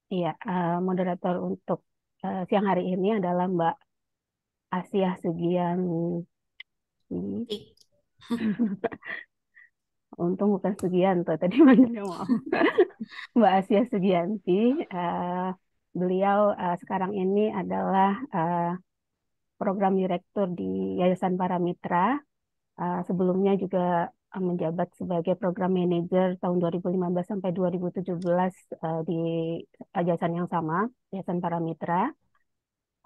Iya, moderator untuk siang hari ini adalah Mbak Asia Sugianti. Ik- Untung bukan Sugianto, tadi manggilnya mau. Mbak Asia Sugianti. eh, Beliau sekarang ini adalah program direktur di Yayasan Paramitra. Sebelumnya juga menjabat sebagai program manajer tahun 2015 sampai 2017 di yayasan yang sama, Yayasan Paramitra.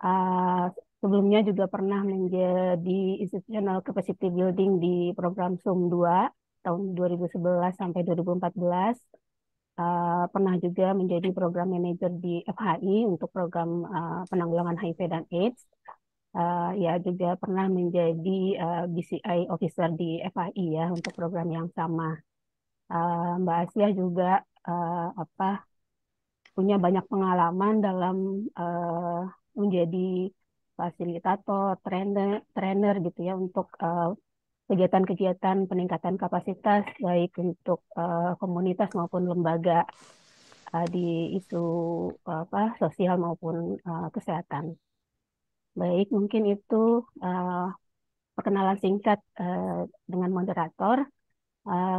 Uh, Sebelumnya juga pernah menjadi Institutional Capacity Building di program SUM 2 tahun 2011 sampai 2014. Pernah juga menjadi program manager di FHI untuk program penanggulangan HIV dan AIDS. Ya juga pernah menjadi BCI officer di FHI ya untuk program yang sama. Mbak Asia juga apa punya banyak pengalaman dalam menjadi fasilitator, trainer gitu ya untuk kegiatan-kegiatan peningkatan kapasitas baik untuk komunitas maupun lembaga di isu sosial maupun kesehatan. Baik, mungkin itu uh, perkenalan singkat dengan moderator.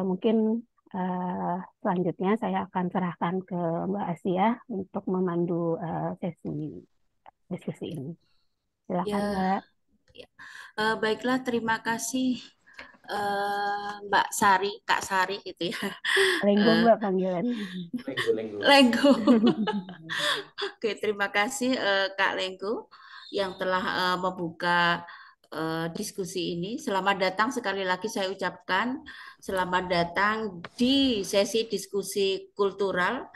Mungkin selanjutnya saya akan serahkan ke Mbak Asia untuk memandu sesi diskusi ini. Silakan Ya, Mbak. ya. Baiklah, terima kasih Mbak Sari, Kak Sari gitu ya. Lenggo Eh, Mbak panggilannya. Lenggo. Oke, terima kasih Kak Lenggo yang telah membuka diskusi ini. Selamat datang sekali lagi saya ucapkan. Selamat datang di sesi diskusi kultural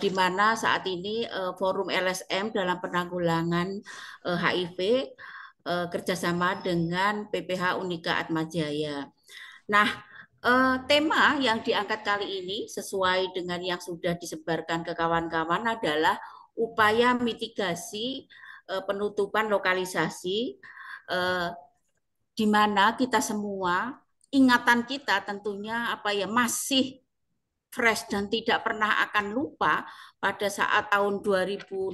di mana saat ini Forum LSM dalam penanggulangan HIV kerjasama dengan PPH Unika Atmajaya. Nah, tema yang diangkat kali ini sesuai dengan yang sudah disebarkan ke kawan-kawan adalah upaya mitigasi penutupan lokalisasi eh, di mana kita semua ingatan kita tentunya apa ya masih fresh dan tidak pernah akan lupa pada saat tahun 2016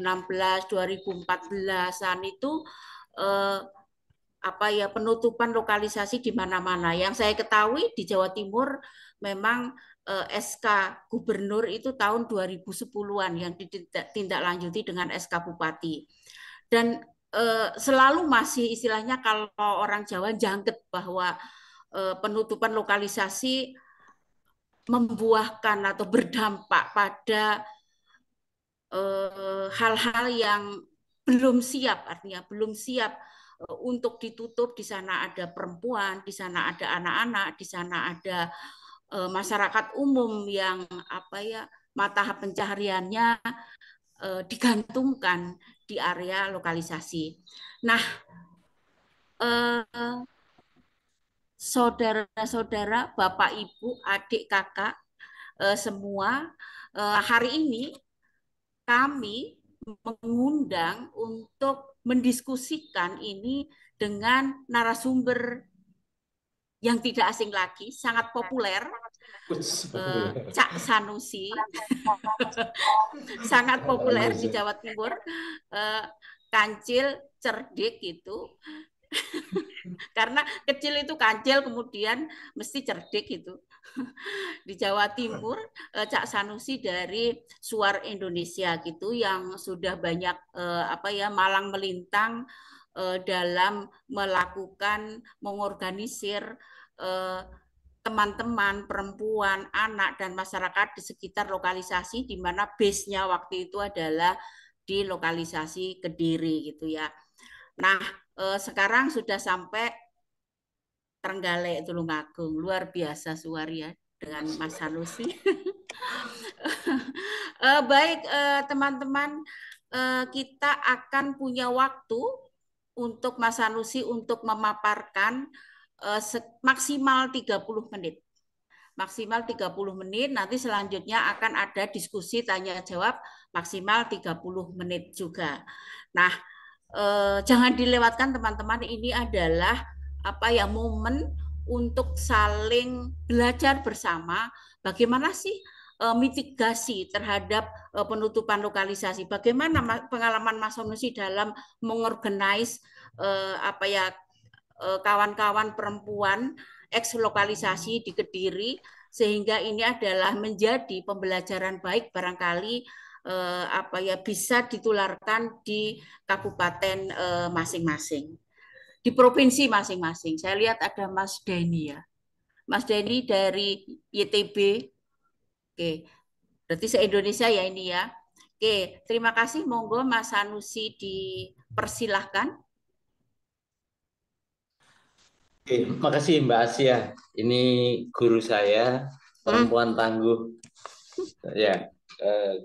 2014-an itu eh, apa ya penutupan lokalisasi di mana-mana. Yang saya ketahui di Jawa Timur memang SK gubernur itu tahun 2010-an yang ditindaklanjuti dengan SK bupati. Dan selalu masih istilahnya kalau orang Jawa jangket bahwa penutupan lokalisasi membuahkan atau berdampak pada hal-hal yang belum siap, artinya belum siap untuk ditutup. Di sana ada perempuan, di sana ada anak-anak, di sana ada masyarakat umum yang apa ya mata pencahariannya digantungkan di area lokalisasi. Nah, saudara-saudara, bapak, ibu, adik, kakak, semua hari ini kami mengundang untuk mendiskusikan ini dengan narasumber yang tidak asing lagi, sangat populer, Cak Sanusi, sangat populer di Jawa Timur, kancil, cerdik gitu, karena kecil itu kancil kemudian mesti cerdik gitu. Di Jawa Timur Cak Sanusi dari Suar Indonesia gitu yang sudah banyak apa ya malang melintang dalam melakukan mengorganisir teman-teman perempuan, anak dan masyarakat di sekitar lokalisasi di mana base-nya waktu itu adalah di lokalisasi Kediri gitu ya. Nah, sekarang sudah sampai Trenggalek Tulungagung. Luar biasa Suwaria dengan Mas Sanusi. Baik teman-teman, kita akan punya waktu untuk Mas Sanusi untuk memaparkan maksimal 30 menit. Maksimal 30 menit, nanti selanjutnya akan ada diskusi tanya jawab maksimal 30 menit juga. Nah, jangan dilewatkan teman-teman, ini adalah apa ya momen untuk saling belajar bersama bagaimana sih mitigasi terhadap penutupan lokalisasi. Bagaimana pengalaman Mas Sanusi dalam mengorganize apa ya kawan-kawan perempuan eks lokalisasi di Kediri, sehingga ini adalah menjadi pembelajaran baik barangkali apa ya bisa ditularkan di kabupaten masing-masing, di provinsi masing-masing. Saya lihat ada Mas Denny ya. Mas Denny dari YTB. Oke, berarti se-Indonesia ya ini ya. Oke, terima kasih. Monggo Mas Sanusi dipersilahkan. Oke, makasih Mbak Asia. Ini guru saya, perempuan tangguh. Ya,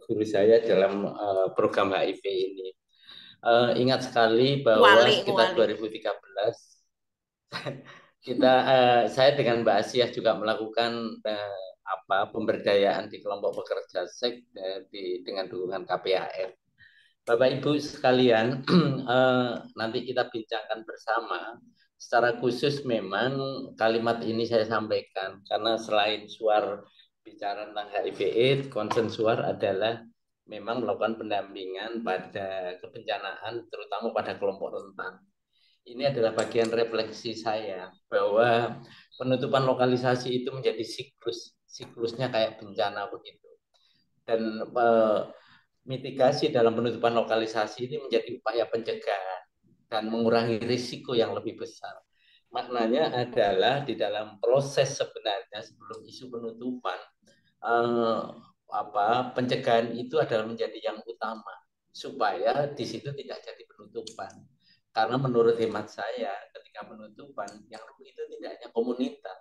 guru saya dalam program HIV ini. Ingat sekali bahwa sekitar 2013 saya dengan Mbak Asia juga melakukan pemberdayaan di kelompok pekerja seks dengan dukungan KPAF. Bapak Ibu sekalian, nanti kita bincangkan bersama. Secara khusus memang kalimat ini saya sampaikan karena selain suara bicara tentang HIV/AIDS, konsensual adalah memang melakukan pendampingan pada kebencanaan, terutama pada kelompok rentan. Ini adalah bagian refleksi saya bahwa penutupan lokalisasi itu menjadi siklusnya kayak bencana begitu. Dan mitigasi dalam penutupan lokalisasi ini menjadi upaya pencegahan dan mengurangi risiko yang lebih besar. Maknanya adalah di dalam proses sebenarnya sebelum isu penutupan, pencegahan itu adalah menjadi yang utama supaya di situ tidak jadi penutupan. Karena menurut hemat saya, ketika penutupan yang rugi itu tidak hanya komunitas,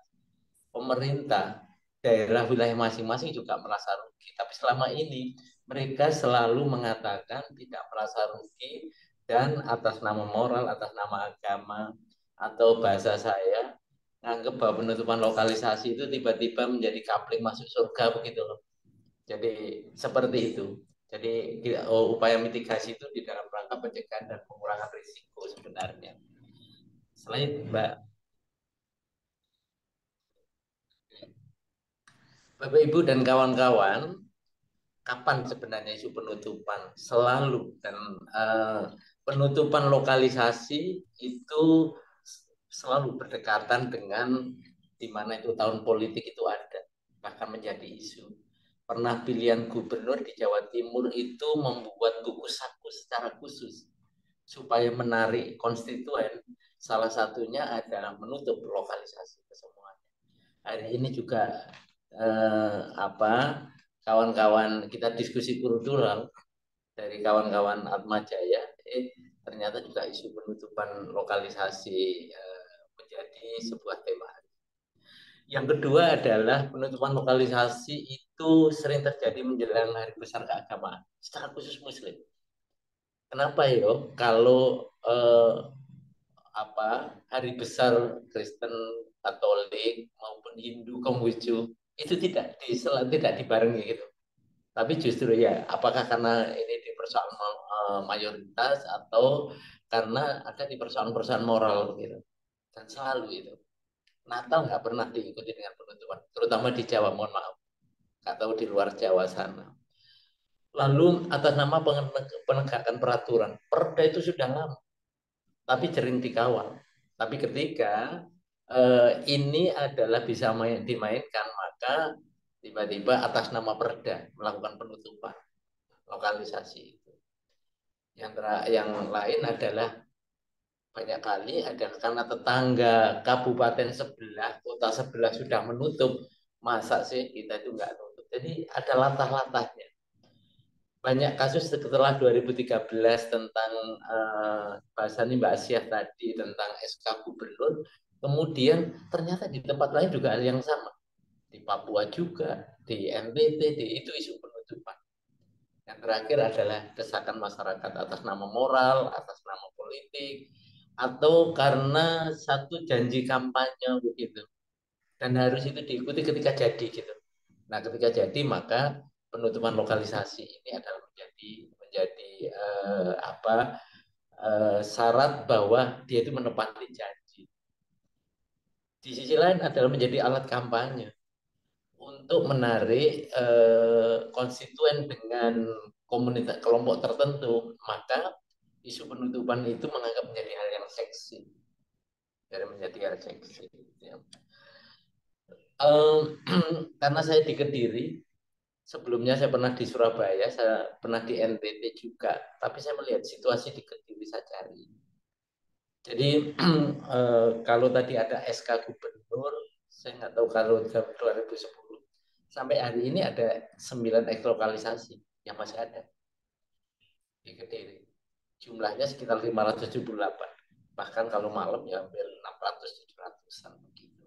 pemerintah, daerah wilayah masing-masing juga merasa rugi. Tapi selama ini mereka selalu mengatakan tidak merasa rugi dan atas nama moral, atas nama agama atau bahasa saya nganggap bahwa penutupan lokalisasi itu tiba-tiba menjadi kapling masuk surga begitu loh. Jadi seperti itu. Jadi upaya mitigasi itu di dalam rangka pencegahan dan pengurangan risiko sebenarnya. Selain Mbak, Bapak Ibu dan kawan-kawan, kapan sebenarnya isu penutupan? Selalu. Dan penutupan lokalisasi itu selalu berdekatan dengan di mana itu tahun politik itu ada, bahkan menjadi isu. Pernah pilihan gubernur di Jawa Timur itu membuat buku saku secara khusus supaya menarik konstituen. Salah satunya adalah menutup lokalisasi kesemuanya. Hari ini juga kawan-kawan kita diskusi kultural dari kawan-kawan Atma Jaya, ternyata juga isu penutupan lokalisasi menjadi sebuah tema. Yang kedua adalah penutupan lokalisasi itu sering terjadi menjelang hari besar keagamaan, secara khusus Muslim. Kenapa yo? Kalau hari besar Kristen, Katolik maupun Hindu, Konghucu itu tidak dibarengi gitu. Tapi justru ya, apakah karena ini di persoalan mayoritas atau karena ada di persoalan-persoalan moral gitu. Dan selalu itu. Natal nggak pernah diikuti dengan penutupan, terutama di Jawa, mohon maaf, atau di luar Jawa sana. Lalu atas nama penegakan peraturan, perda itu sudah lama, tapi sering dikawal. Tapi ketika ini adalah bisa dimainkan, maka tiba-tiba atas nama perda melakukan penutupan lokalisasi itu. Yang lain adalah banyak kali ada karena tetangga kabupaten sebelah, kota sebelah sudah menutup, masa sih kita itu nggak tutup. Jadi ada latah-latahnya. Banyak kasus setelah 2013 tentang bahasa ini Mbak Asia tadi tentang SK Gubernur, kemudian ternyata di tempat lain juga ada yang sama. Di Papua juga, di NTT, itu isu penutupan. Yang terakhir adalah desakan masyarakat atas nama moral, atas nama politik, atau karena satu janji kampanye begitu, dan harus itu diikuti ketika jadi gitu. Nah, ketika jadi maka penutupan lokalisasi ini adalah menjadi syarat bahwa dia itu menepati janji. Di sisi lain adalah menjadi alat kampanye untuk menarik konstituen dengan komunitas kelompok tertentu, maka isu penutupan itu menganggap menjadi hal yang seksi, dari menjadi hal seksi. Ya. Karena saya di Kediri, sebelumnya saya pernah di Surabaya, saya pernah di NTT juga, tapi saya melihat situasi di Kediri saya cari. Jadi kalau tadi ada SK Gubernur, saya nggak tahu kalau 2010, sampai hari ini ada 9 eks lokalisasi yang masih ada di Kediri. Jumlahnya sekitar 578. Bahkan kalau malam ya hampir 600-700-an begitu.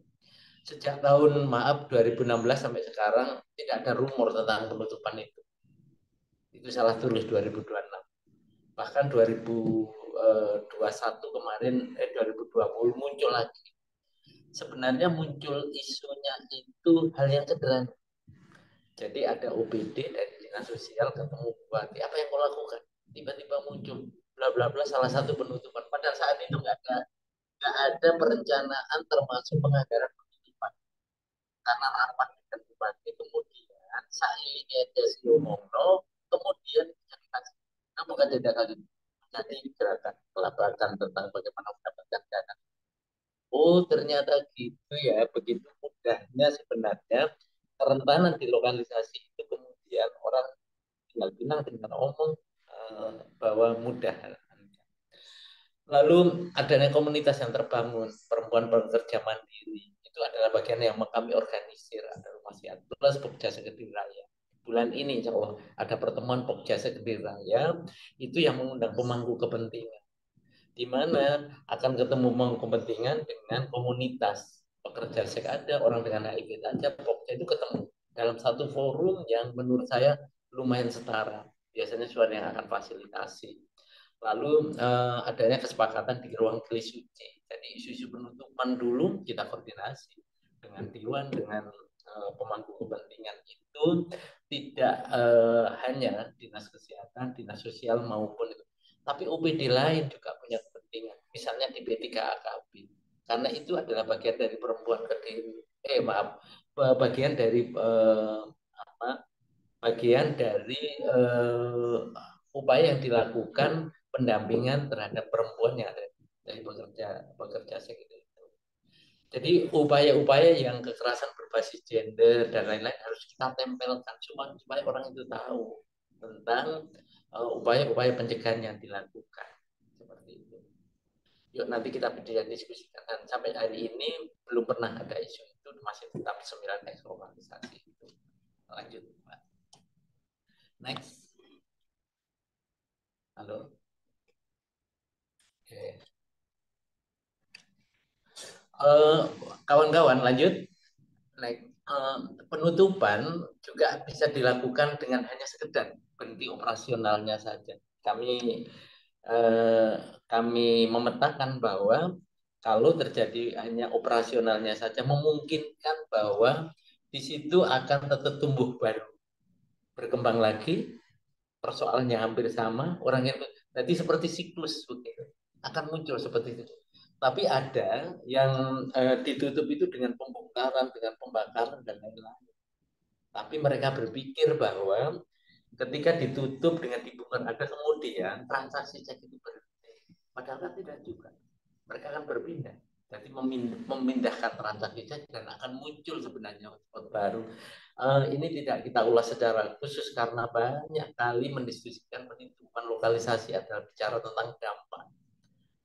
Sejak tahun 2016 sampai sekarang tidak ada rumor tentang penutupan itu. Itu salah tulis 2026. Bahkan 2021 kemarin 2020 muncul lagi. Sebenarnya muncul isunya itu hal yang sederhana. Jadi ada OPD dari dinas sosial ketemu bupati, apa yang kau lakukan? Tiba-tiba muncul bla bla bla salah satu penutupan. Pada saat itu nggak ada perencanaan termasuk penganggaran penutupan. Karena rapat dengan bupati kemudian sailing aja si ngomong, kemudian bukan tidak kali jadi gerakan pelabakan tentang bagaimana mendapatkan dana. Oh ternyata gitu ya, begitu mudahnya sebenarnya kerentanan di lokalisasi itu kemudian orang tinggal bilang dengan omong bahwa mudah. Lalu adanya komunitas yang terbangun, perempuan pekerja mandiri, itu adalah bagian yang kami organisir, ada Rumah Siat Plus Pokja Kediri Raya. Bulan ini insya Allah ada pertemuan Pokja Kediri Raya, itu yang mengundang pemangku kepentingan, di mana akan ketemu pemangku kepentingan dengan komunitas pekerja seks, ada orang dengan HIV saja, Pokja itu ketemu dalam satu forum yang menurut saya lumayan setara. Biasanya suara yang akan fasilitasi. Lalu adanya kesepakatan di ruang kelis suci. Jadi isu-isu penutupan dulu kita koordinasi dengan Dewan, dengan pemangku kepentingan itu tidak hanya dinas kesehatan, dinas sosial maupun itu, tapi OPD lain juga punya kepentingan. Misalnya di B3AKB, karena itu adalah bagian dari perempuan Kediri. Bagian dari bagian dari upaya yang dilakukan pendampingan terhadap perempuan yang ada dari pekerja seks itu. Jadi upaya-upaya yang kekerasan berbasis gender dan lain-lain harus kita tempelkan supaya orang itu tahu tentang upaya-upaya pencegahan yang dilakukan. Seperti itu. Yuk nanti kita bisa diskusikan. Dan sampai hari ini belum pernah ada isu itu, masih tetap 9 eks lokalisasi itu. Lanjut, Pak. Next. Halo. Oke. Kawan-kawan lanjut. Penutupan juga bisa dilakukan dengan hanya sekedar berhenti operasionalnya saja. Kami memetakan bahwa kalau terjadi hanya operasionalnya saja, memungkinkan bahwa di situ akan tetap tumbuh baru, berkembang lagi, persoalannya hampir sama, orang yang jadi seperti siklus begitu, akan muncul seperti itu. Tapi ada yang ditutup itu dengan pembongkaran, dengan pembakaran dan lain-lain. Tapi mereka berpikir bahwa ketika ditutup dengan dibongkar ada kemudian transaksi seks itu berhenti. Padahal kan tidak juga. Mereka akan berpindah. Jadi memindahkan transaksi seks dan akan muncul sebenarnya spot baru. Ini tidak kita ulas secara khusus karena banyak kali mendiskusikan penutupan lokalisasi adalah bicara tentang dampak.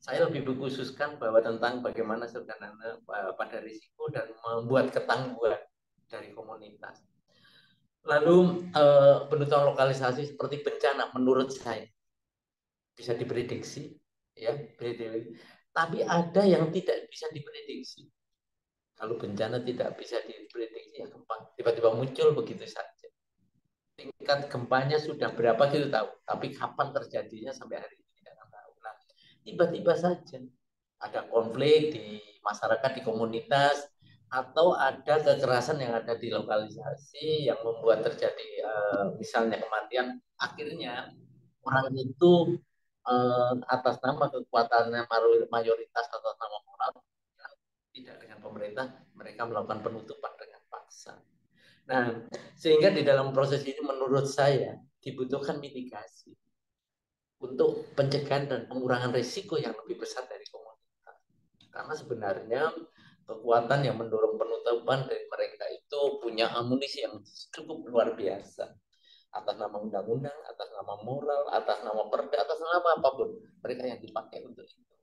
Saya lebih mengkhususkan bahwa tentang bagaimana sederhana pada risiko dan membuat ketangguhan dari komunitas. Lalu penutupan lokalisasi seperti bencana menurut saya bisa diprediksi, ya, tapi ada yang tidak bisa diprediksi. Kalau bencana tidak bisa diprediksi, ya gempa tiba-tiba muncul begitu saja. Tingkat gempanya sudah berapa kita tahu, tapi kapan terjadinya sampai hari ini tidak tahu. Nah, tiba-tiba saja ada konflik di masyarakat, di komunitas, atau ada kekerasan yang ada di lokalisasi yang membuat terjadi misalnya kematian, akhirnya orang itu atas nama kekuatannya mayoritas atau nama moral tidak dengan pemerintah, mereka melakukan penutupan dengan paksa. Nah, sehingga di dalam proses ini menurut saya dibutuhkan mitigasi untuk pencegahan dan pengurangan risiko yang lebih besar dari komunitas. Karena sebenarnya kekuatan yang mendorong penutupan dari mereka itu punya amunisi yang cukup luar biasa. Atas nama undang-undang, atas nama moral, atas nama perda, atas nama apapun. Mereka yang dipakai untuk itu.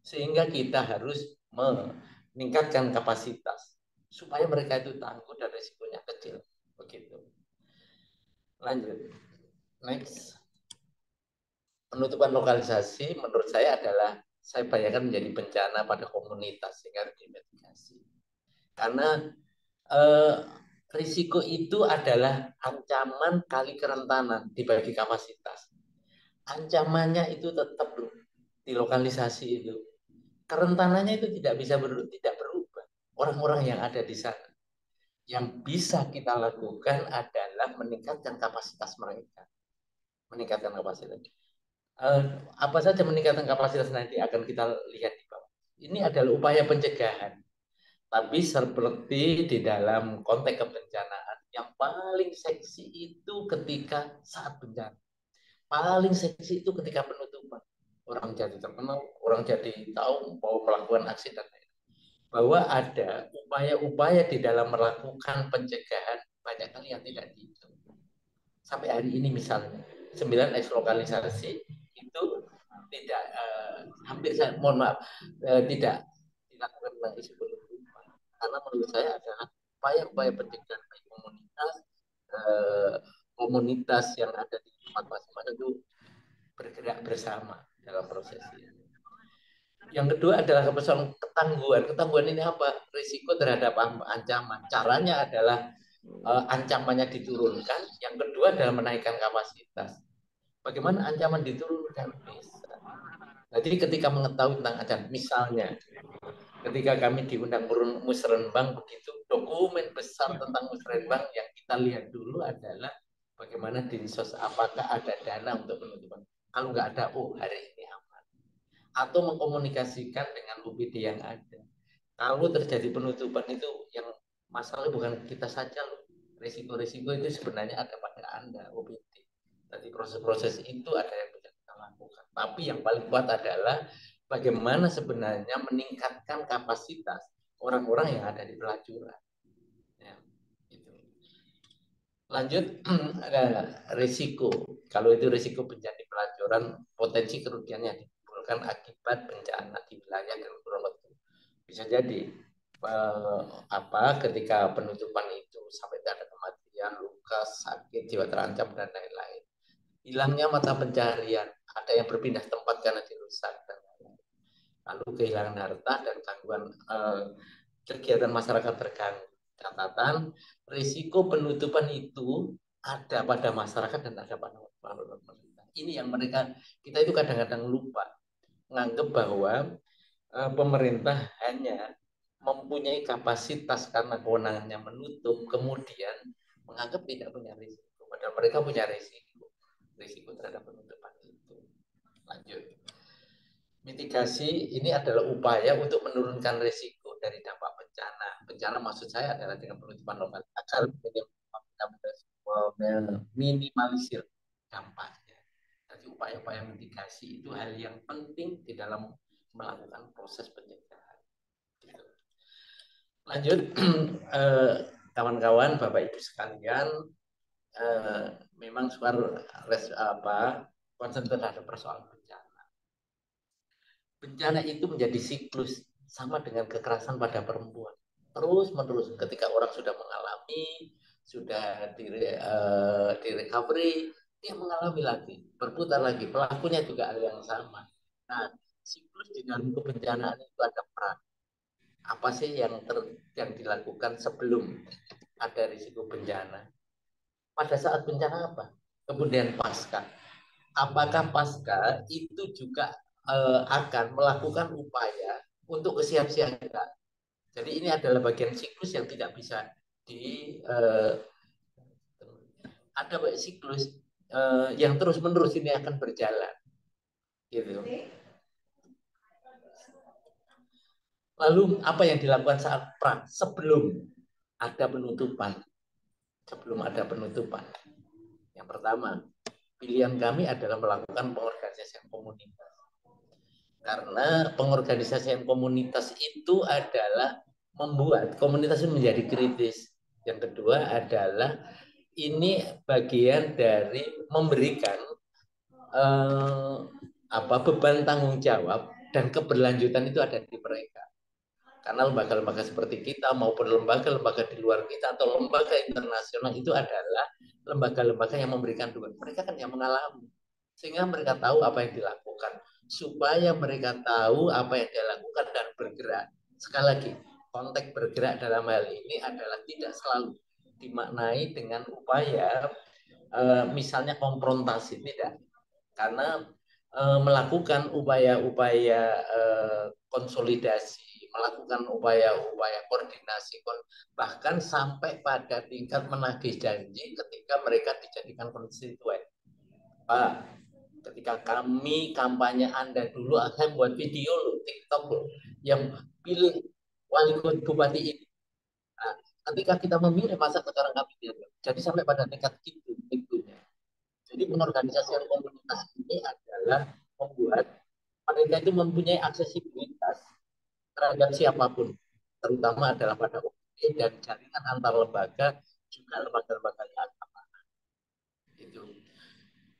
Sehingga kita harus meningkatkan kapasitas supaya mereka itu tangguh dan risikonya kecil. Begitu. Lanjut. Next. Penutupan lokalisasi menurut saya adalah saya bayangkan menjadi bencana pada komunitas sehingga dimitigasi. Karena risiko itu adalah ancaman kali kerentanan dibagi kapasitas. Ancamannya itu tetap di lokalisasi itu. Kerentanannya itu tidak berubah. Orang-orang yang ada di sana. Yang bisa kita lakukan adalah meningkatkan kapasitas mereka. Meningkatkan kapasitas. Apa saja meningkatkan kapasitas nanti akan kita lihat di bawah. Ini adalah upaya pencegahan. Tapi seperti di dalam konteks kebencanaan, yang paling seksi itu ketika saat bencana. Paling seksi itu ketika penutupan. Orang jadi terkenal, orang jadi tahu mau melakukan aksi dan lain-lain. Bahwa ada upaya-upaya di dalam melakukan pencegahan banyak kali yang tidak dihitung. Sampai hari ini misalnya, 9 ekslokalisasi itu tidak hampir saya mohon maaf tidak dilakukan lagi sebelum penutupan. Karena menurut saya adalah upaya-upaya pencegahan baik komunitas yang ada di tempat masing-masing itu bergerak bersama dalam proses ini. Yang kedua adalah persoalan ketangguhan. Ketangguhan ini apa? Risiko terhadap ancaman. Caranya adalah ancamannya diturunkan. Yang kedua adalah menaikkan kapasitas. Bagaimana ancaman diturunkan? Bisa. Jadi ketika mengetahui tentang ancaman, misalnya ketika kami diundang musrenbang begitu, dokumen besar tentang musrenbang yang kita lihat dulu adalah bagaimana dinsos, apakah ada dana untuk penutupan. Kalau nggak ada, oh hari ini aman. Atau mengkomunikasikan dengan UPD yang ada. Kalau terjadi penutupan itu yang masalah bukan kita saja loh. Risiko-risiko itu sebenarnya ada pada Anda, UPD. Jadi proses-proses itu ada yang bisa kita lakukan. Tapi yang paling kuat adalah bagaimana sebenarnya meningkatkan kapasitas orang-orang yang ada di pelacuran. Ya, gitu. Lanjut, risiko. Kalau itu risiko bencana di pelacuran, potensi kerugiannya ditimbulkan akibat bencana di wilayah dan kurun waktu. Bisa jadi ketika penutupan itu sampai ada kematian, luka, sakit, jiwa terancam dan lain-lain. Hilangnya mata pencaharian, ada yang berpindah tempat karena dirusak dan lain-lain. Lalu kehilangan harta dan gangguan kegiatan masyarakat terganggu. Catatan, risiko penutupan itu ada pada masyarakat dan ada pada pemerintah. Ini yang kita itu kadang-kadang lupa menganggap bahwa pemerintah hanya mempunyai kapasitas karena kewenangannya menutup, kemudian menganggap tidak punya risiko. Padahal mereka punya risiko terhadap penutupan itu. Lanjut. Mitigasi ini adalah upaya untuk menurunkan risiko dari dampak bencana. Bencana maksud saya adalah dengan penutupan lokal agar minimalisir dampaknya. Jadi upaya-upaya mitigasi itu hal yang penting di dalam melakukan proses pencegahan. Lanjut, kawan-kawan, Bapak Ibu sekalian, memang konsen terhadap persoalan bencana. Bencana itu menjadi siklus sama dengan kekerasan pada perempuan. Terus menerus ketika orang sudah mengalami, sudah di recovery, dia mengalami lagi, berputar lagi. Pelakunya juga hal yang sama. Nah, siklus di dalam kebencanaan itu ada peran. Apa sih yang dilakukan sebelum ada risiko bencana? Pada saat bencana apa? Kemudian pasca. Apakah pasca itu juga akan melakukan upaya untuk kesiapsiagaan? Jadi ini adalah bagian siklus yang tidak bisa ada siklus yang terus-menerus ini akan berjalan. Gitu. Lalu apa yang dilakukan saat sebelum ada penutupan? sebelum ada penutupan. Yang pertama, pilihan kami adalah melakukan pengorganisasian komunitas. Karena pengorganisasian komunitas itu adalah membuat komunitas itu menjadi kritis. Yang kedua adalah ini bagian dari memberikan beban tanggung jawab dan keberlanjutan itu ada di mereka. Karena lembaga-lembaga seperti kita maupun lembaga-lembaga di luar kita atau lembaga internasional itu adalah lembaga-lembaga yang memberikan dukungan. Mereka kan yang mengalami. Sehingga mereka tahu apa yang dilakukan. Supaya mereka tahu apa yang dilakukan dan bergerak. Sekali lagi, konteks bergerak dalam hal ini adalah tidak selalu dimaknai dengan upaya misalnya konfrontasi, tidak. Karena melakukan upaya-upaya konsolidasi, melakukan upaya-upaya koordinasi, bahkan sampai pada tingkat menagih janji ketika mereka dijadikan konstituen. Pak, ketika kami kampanye Anda dulu akan buat video loh, TikTok loh, yang pilih wali kota bupati ini. Nah, ketika kita memilih masa sekarang kami pilih. Jadi sampai pada tingkat itu. Jadi pengorganisasian komunitas ini adalah membuat mereka itu mempunyai aksesibilitas terhadap siapapun, terutama adalah pada OPD dan jaringan antar lembaga, juga lembaga-lembaga agama. Itu.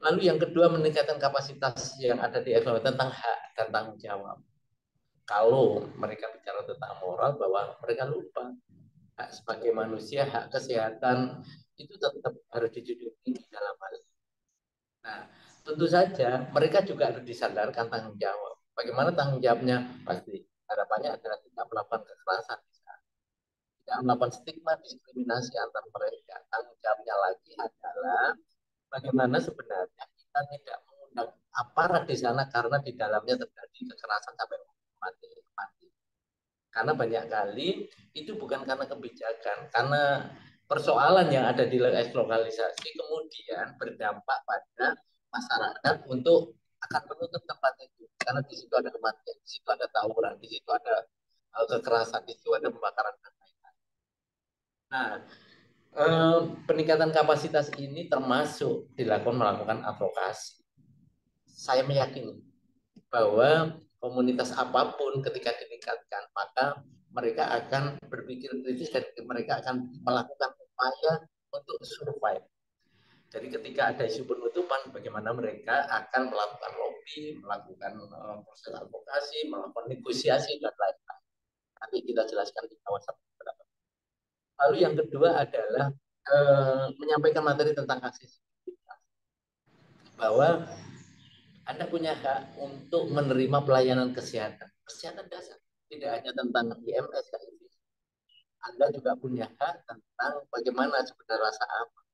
Lalu yang kedua, meningkatkan kapasitas yang ada di FLW tentang hak dan tanggung jawab. Kalau mereka bicara tentang moral, bahwa mereka lupa hak sebagai manusia, hak kesehatan itu tetap harus dijunjung di dalam hal ini. Nah, tentu saja mereka juga harus disadarkan tanggung jawab. Bagaimana tanggung jawabnya? Pasti harapannya adalah tidak melakukan kekerasan, tidak melakukan stigma diskriminasi antar mereka. Tanggung jawabnya lagi adalah bagaimana sebenarnya kita tidak mengundang aparat di sana karena di dalamnya terjadi kekerasan sampai mati. Karena banyak kali itu bukan karena kebijakan, karena persoalan yang ada di lokalisasi kemudian berdampak pada masyarakat untuk akan menutup tempat itu karena di situ ada kematian, di situ ada tawuran, di situ ada kekerasan, di situ ada pembakaran dan lain-lain. Nah, peningkatan kapasitas ini termasuk dilakukan melakukan advokasi. Saya meyakini bahwa komunitas apapun ketika ditingkatkan, maka mereka akan berpikir kritis dan mereka akan melakukan upaya untuk survive. Jadi ketika ada isu penutupan, bagaimana mereka akan melakukan lobby, melakukan proses advokasi, melakukan negosiasi, dan lain-lain. Nanti kita jelaskan di kawasan beberapa. Lalu yang kedua adalah menyampaikan materi tentang aksesibilitas. Bahwa Anda punya hak untuk menerima pelayanan kesehatan. Kesehatan dasar. Tidak hanya tentang IMS, Anda juga punya hak tentang bagaimana sebenarnya rasa aman.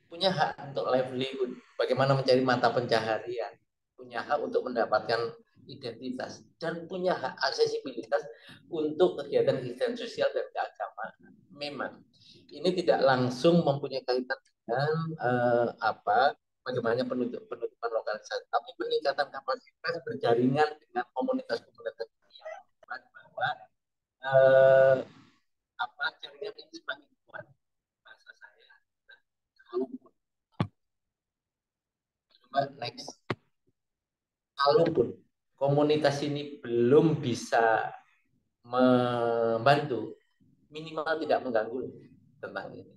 Punya hak untuk livelihood, bagaimana mencari mata pencaharian. Punya hak untuk mendapatkan identitas. Dan punya hak aksesibilitas untuk kegiatan-kegiatan sosial dan keagamaan. Memang, ini tidak langsung mempunyai kaitan dengan bagaimana penutupan lokalisasi, tapi peningkatan kapasitas berjaringan dengan komunitas-komunitas yang bahwa jaringan ini semakin kuat. Bahasa saya, next, kalaupun komunitas ini belum bisa membantu, minimal tidak mengganggu tentang ini.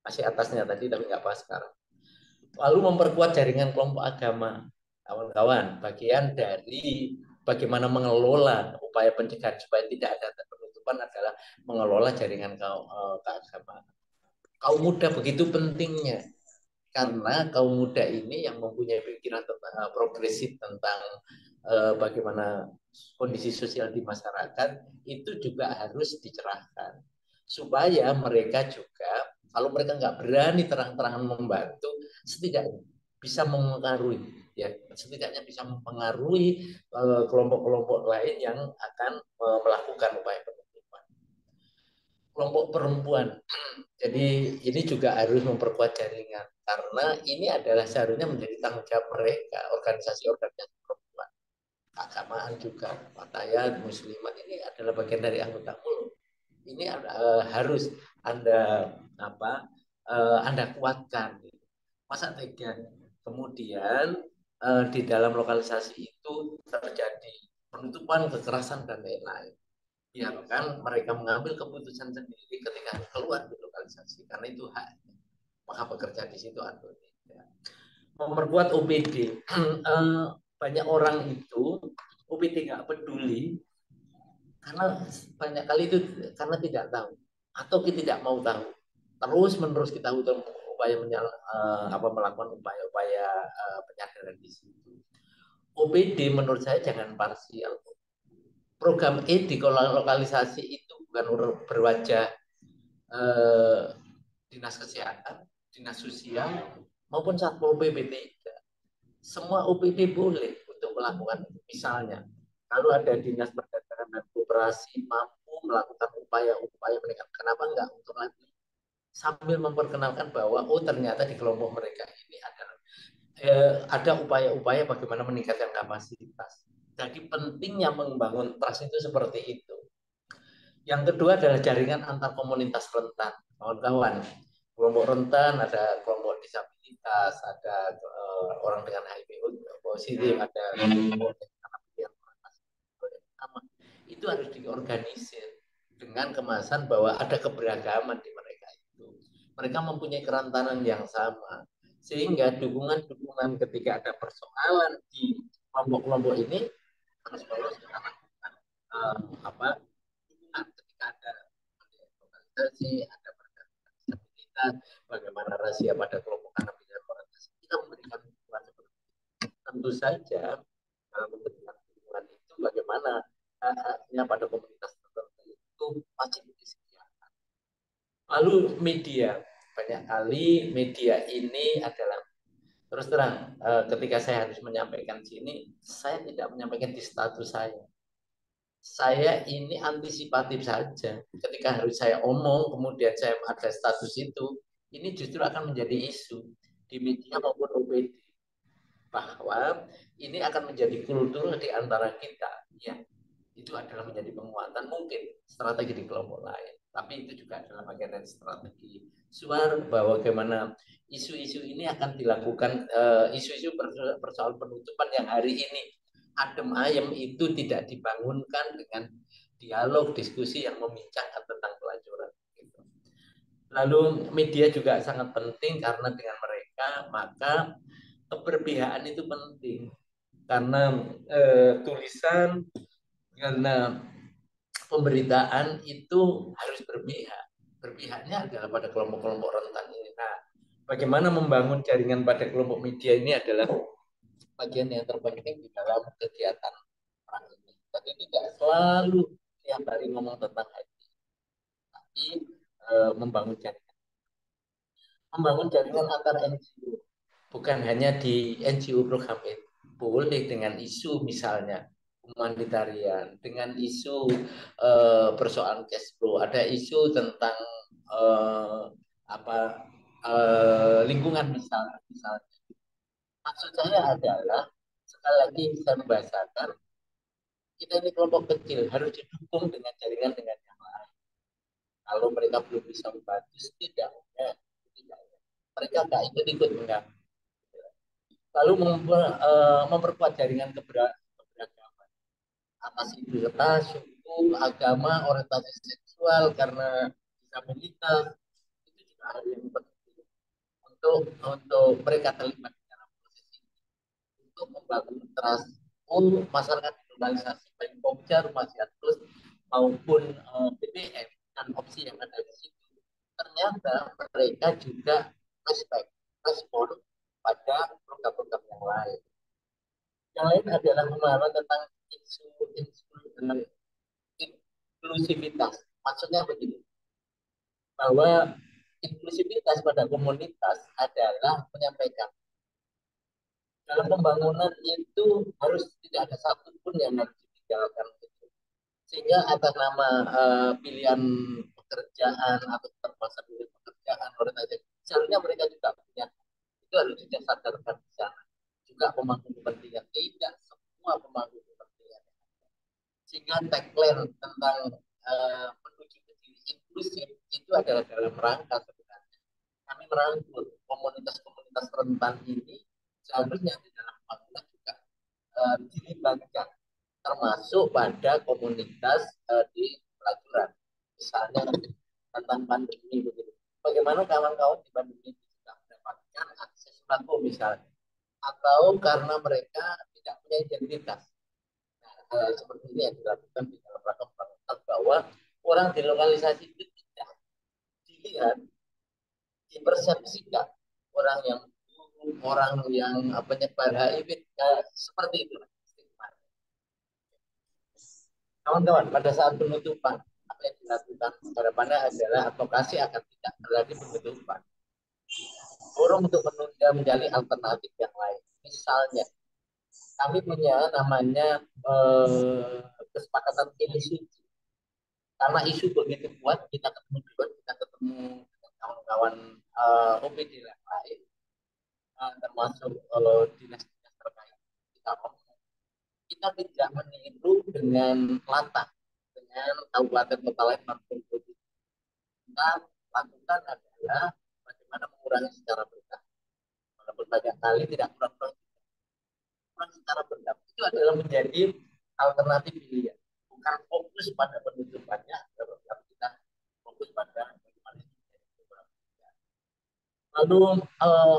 Masih atasnya tadi, tapi nggak pas sekarang. Lalu memperkuat jaringan kelompok agama, kawan-kawan, bagian dari bagaimana mengelola upaya pencegahan supaya tidak ada penutupan adalah mengelola jaringan keagamaan. Kaum muda begitu pentingnya, karena kaum muda ini yang mempunyai pikiran tentang progresif tentang bagaimana kondisi sosial di masyarakat itu juga harus dicerahkan supaya mereka juga, kalau mereka nggak berani terang-terangan membantu, setidaknya bisa mempengaruhi, ya setidaknya bisa mempengaruhi kelompok-kelompok lain yang akan melakukan upaya penutupan. Kelompok perempuan, jadi ini juga harus memperkuat jaringan karena ini adalah seharusnya menjadi tanggung jawab mereka, organisasi-organisasi perempuan, keagamaan juga, Fatayat, Muslimat ini adalah bagian dari anggota MULU. Ini harus Anda Anda kuatkan. Masa tega kemudian di dalam lokalisasi itu terjadi penutupan, kekerasan dan lain-lain. Biarkan mereka mengambil keputusan sendiri ketika keluar di lokalisasi, karena itu haknya. Maka bekerja di situ atau tidak. Memperkuat OPD. Banyak orang itu OPD nggak peduli karena banyak kali itu karena tidak tahu atau kita tidak mau tahu. Terus menerus kita upaya melakukan upaya-upaya penyadaran di situ. OPD menurut saya jangan parsial. Program E di lokalisasi itu bukan berwajah dinas kesehatan, dinas sosial maupun satpol pp tidak. Semua OPD boleh untuk melakukan. Misalnya kalau ada dinas perdagangan dan koperasi mampu melakukan upaya-upaya meningkat, kenapa enggak untuk nanti sambil memperkenalkan bahwa ternyata di kelompok mereka ini ada upaya-upaya bagaimana meningkatkan kapasitas. Jadi pentingnya membangun trust itu seperti itu. Yang kedua adalah jaringan antar komunitas rentan. Kawan-kawan, kelompok rentan ada kelompok disabilitas, ada orang dengan HIV positif, ada kelompok yang itu harus diorganisir dengan kemasan bahwa ada keberagaman di mereka itu. Mereka mempunyai kerentanan yang sama, sehingga dukungan-dukungan ketika ada persoalan di kelompok-kelompok ini harus dukungan ketika ada organisasi, ada disabilitas, bagaimana rahasia pada kelompok anak dengan organisasi, kita memberikan dukungan seperti itu. Tentu saja dalam memberikan dukungan itu bagaimana haknya pada komunitas tertentu itu pasti disediakan. Lalu media, banyak kali media ini adalah terus terang ketika saya harus menyampaikan sini, saya tidak menyampaikan di status saya. Saya ini antisipatif saja. Ketika harus saya omong, kemudian saya ada status itu, ini justru akan menjadi isu di media maupun OPD. Bahwa ini akan menjadi kultur di antara kita. Ya, itu adalah menjadi penguatan mungkin strategi di kelompok lain. Tapi itu juga adalah bagian dari strategi suara bahwa bagaimana isu-isu ini akan dilakukan, isu-isu persoalan penutupan yang hari ini adem ayem itu tidak dibangunkan dengan dialog, diskusi yang membincangkan tentang pelajaran. Gitu. Lalu media juga sangat penting karena dengan mereka maka keberpihakan itu penting karena tulisan, karena pemberitaan itu harus berpihak. Berpihaknya adalah pada kelompok-kelompok rentan ini. Nah, bagaimana membangun jaringan pada kelompok media ini adalah bagian yang terpenting di dalam kegiatan perang ini. Jadi tidak selalu tiap hari ngomong tentang IT, tapi membangun jaringan. Membangun jaringan antar NGO, bukan hanya di NGO program itu. Boleh dengan isu misalnya humanitarian, dengan isu persoalan cash flow, ada isu tentang lingkungan misalnya. Maksud saya adalah sekali lagi saya membahasakan kita ini kelompok kecil harus didukung dengan jaringan dengan yang lain. Kalau mereka belum bisa membantu, setidaknya mereka nggak ikut mengganggu. Lalu memperkuat jaringan keberagaman atas identitas, suku, agama, orientasi seksual karena disabilitas itu juga hal yang penting untuk mereka terlibat dalam proses ini untuk membangun trust masyarakat globalisasi baik Pokja, Rumah Sehat Plus maupun BBM dan opsi yang ada di situ. Ternyata mereka juga respon pada program-program yang lain. Yang lain adalah memahami tentang inklusivitas. Maksudnya begini, bahwa inklusivitas pada komunitas adalah menyampaikan dalam pembangunan itu harus tidak ada satupun yang harus ditinggalkan. Sehingga atas nama pilihan pekerjaan atau terpaksa pilihan pekerjaan orientasi, seharusnya mereka juga punya, itu harus disadarkan di sana. Juga pemangku kepentingan, tidak semua pemangku kepentingan. Sehingga tagline tentang menuju ke diri inklusif itu adalah dalam rangka sebenarnya kami merangkul komunitas-komunitas rentan ini seharusnya di dalam pembangunan juga dilibatkan termasuk pada komunitas di pelacuran misalnya tentang pandemi begitu. Bagaimana kawan-kawan di pandemi bisa mendapatkan akses sembako misalnya atau karena mereka tidak punya identitas. Nah, seperti ini yang dilakukan di dalam rangka pembangunan bahwa orang di lokalisasi itu tidak dilihat, dipersepsikan orang yang orang yang penyebar HIV seperti itu. Kawan-kawan, pada saat penutupan apa yang dilakukan harapannya adalah advokasi akan tidak terjadi penutupan. Dorong untuk menunda menjadi alternatif yang lain. Misalnya, kami punya namanya kesepakatan isu. Karena isu begitu kuat, kita ketemu dengan kawan-kawan OPD yang lain, termasuk dinas-dinas terkait. Kita tidak meniru dengan latah dengan kabupaten kota lain maupun provinsi. Kita lakukan adalah bagaimana mengurangi secara bertahap. Walaupun banyak kali tidak kurang-kurang secara bertahap itu adalah menjadi alternatif pilihan. Bukan fokus pada penutupannya, tapi kita fokus pada bagaimana. Lalu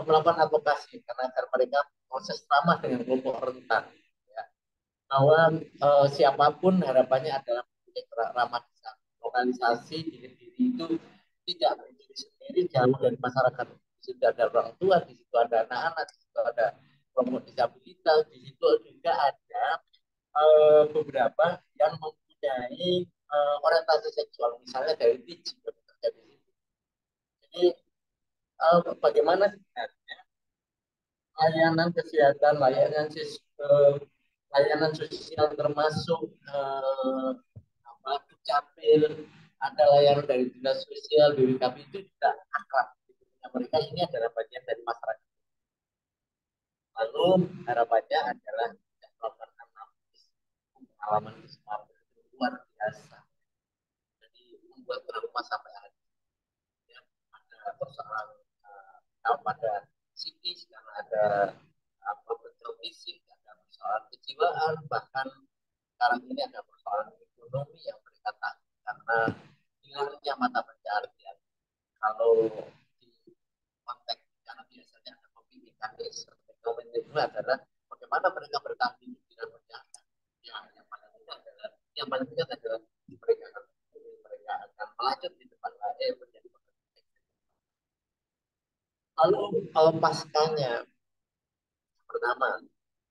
melakukan advokasi karena agar mereka proses ramah dengan kelompok rentan. Ya. Bahwa siapapun harapannya adalah ramah lokalisasi diri itu tidak berdiri sendiri jauh dari masyarakat. Di situ ada orang tua, di situ ada anak-anak, di situ ada kelompok disabilitas, di situ juga ada beberapa yang mempunyai orientasi seksual, misalnya dari TIJ. Jadi bagaimana sebenarnya layanan kesehatan, layanan sosial termasuk Dukcapil, ada layanan dari dinas sosial, BPKB itu juga akrab. Mereka ini adalah bagian dari masyarakat. Lalu harapannya adalah melakukan analisis pengalaman luar biasa. Jadi membuat trauma sampai hari ya, ada persoalan pada psikis, karena ada persoalan fisik, ada persoalan kejiwaan, bahkan sekarang ini ada persoalan ekonomi yang mereka tanggung karena hilangnya mata pencaharian. Kalau di konteks karena biasanya ada pembimbingan ekonomi itu adalah bagaimana mereka bertahan hidup dengan pencaharian. Ya, yang paling tidak adalah mereka akan melanjut di depan menjadi pekerja. Lalu paskanya pertama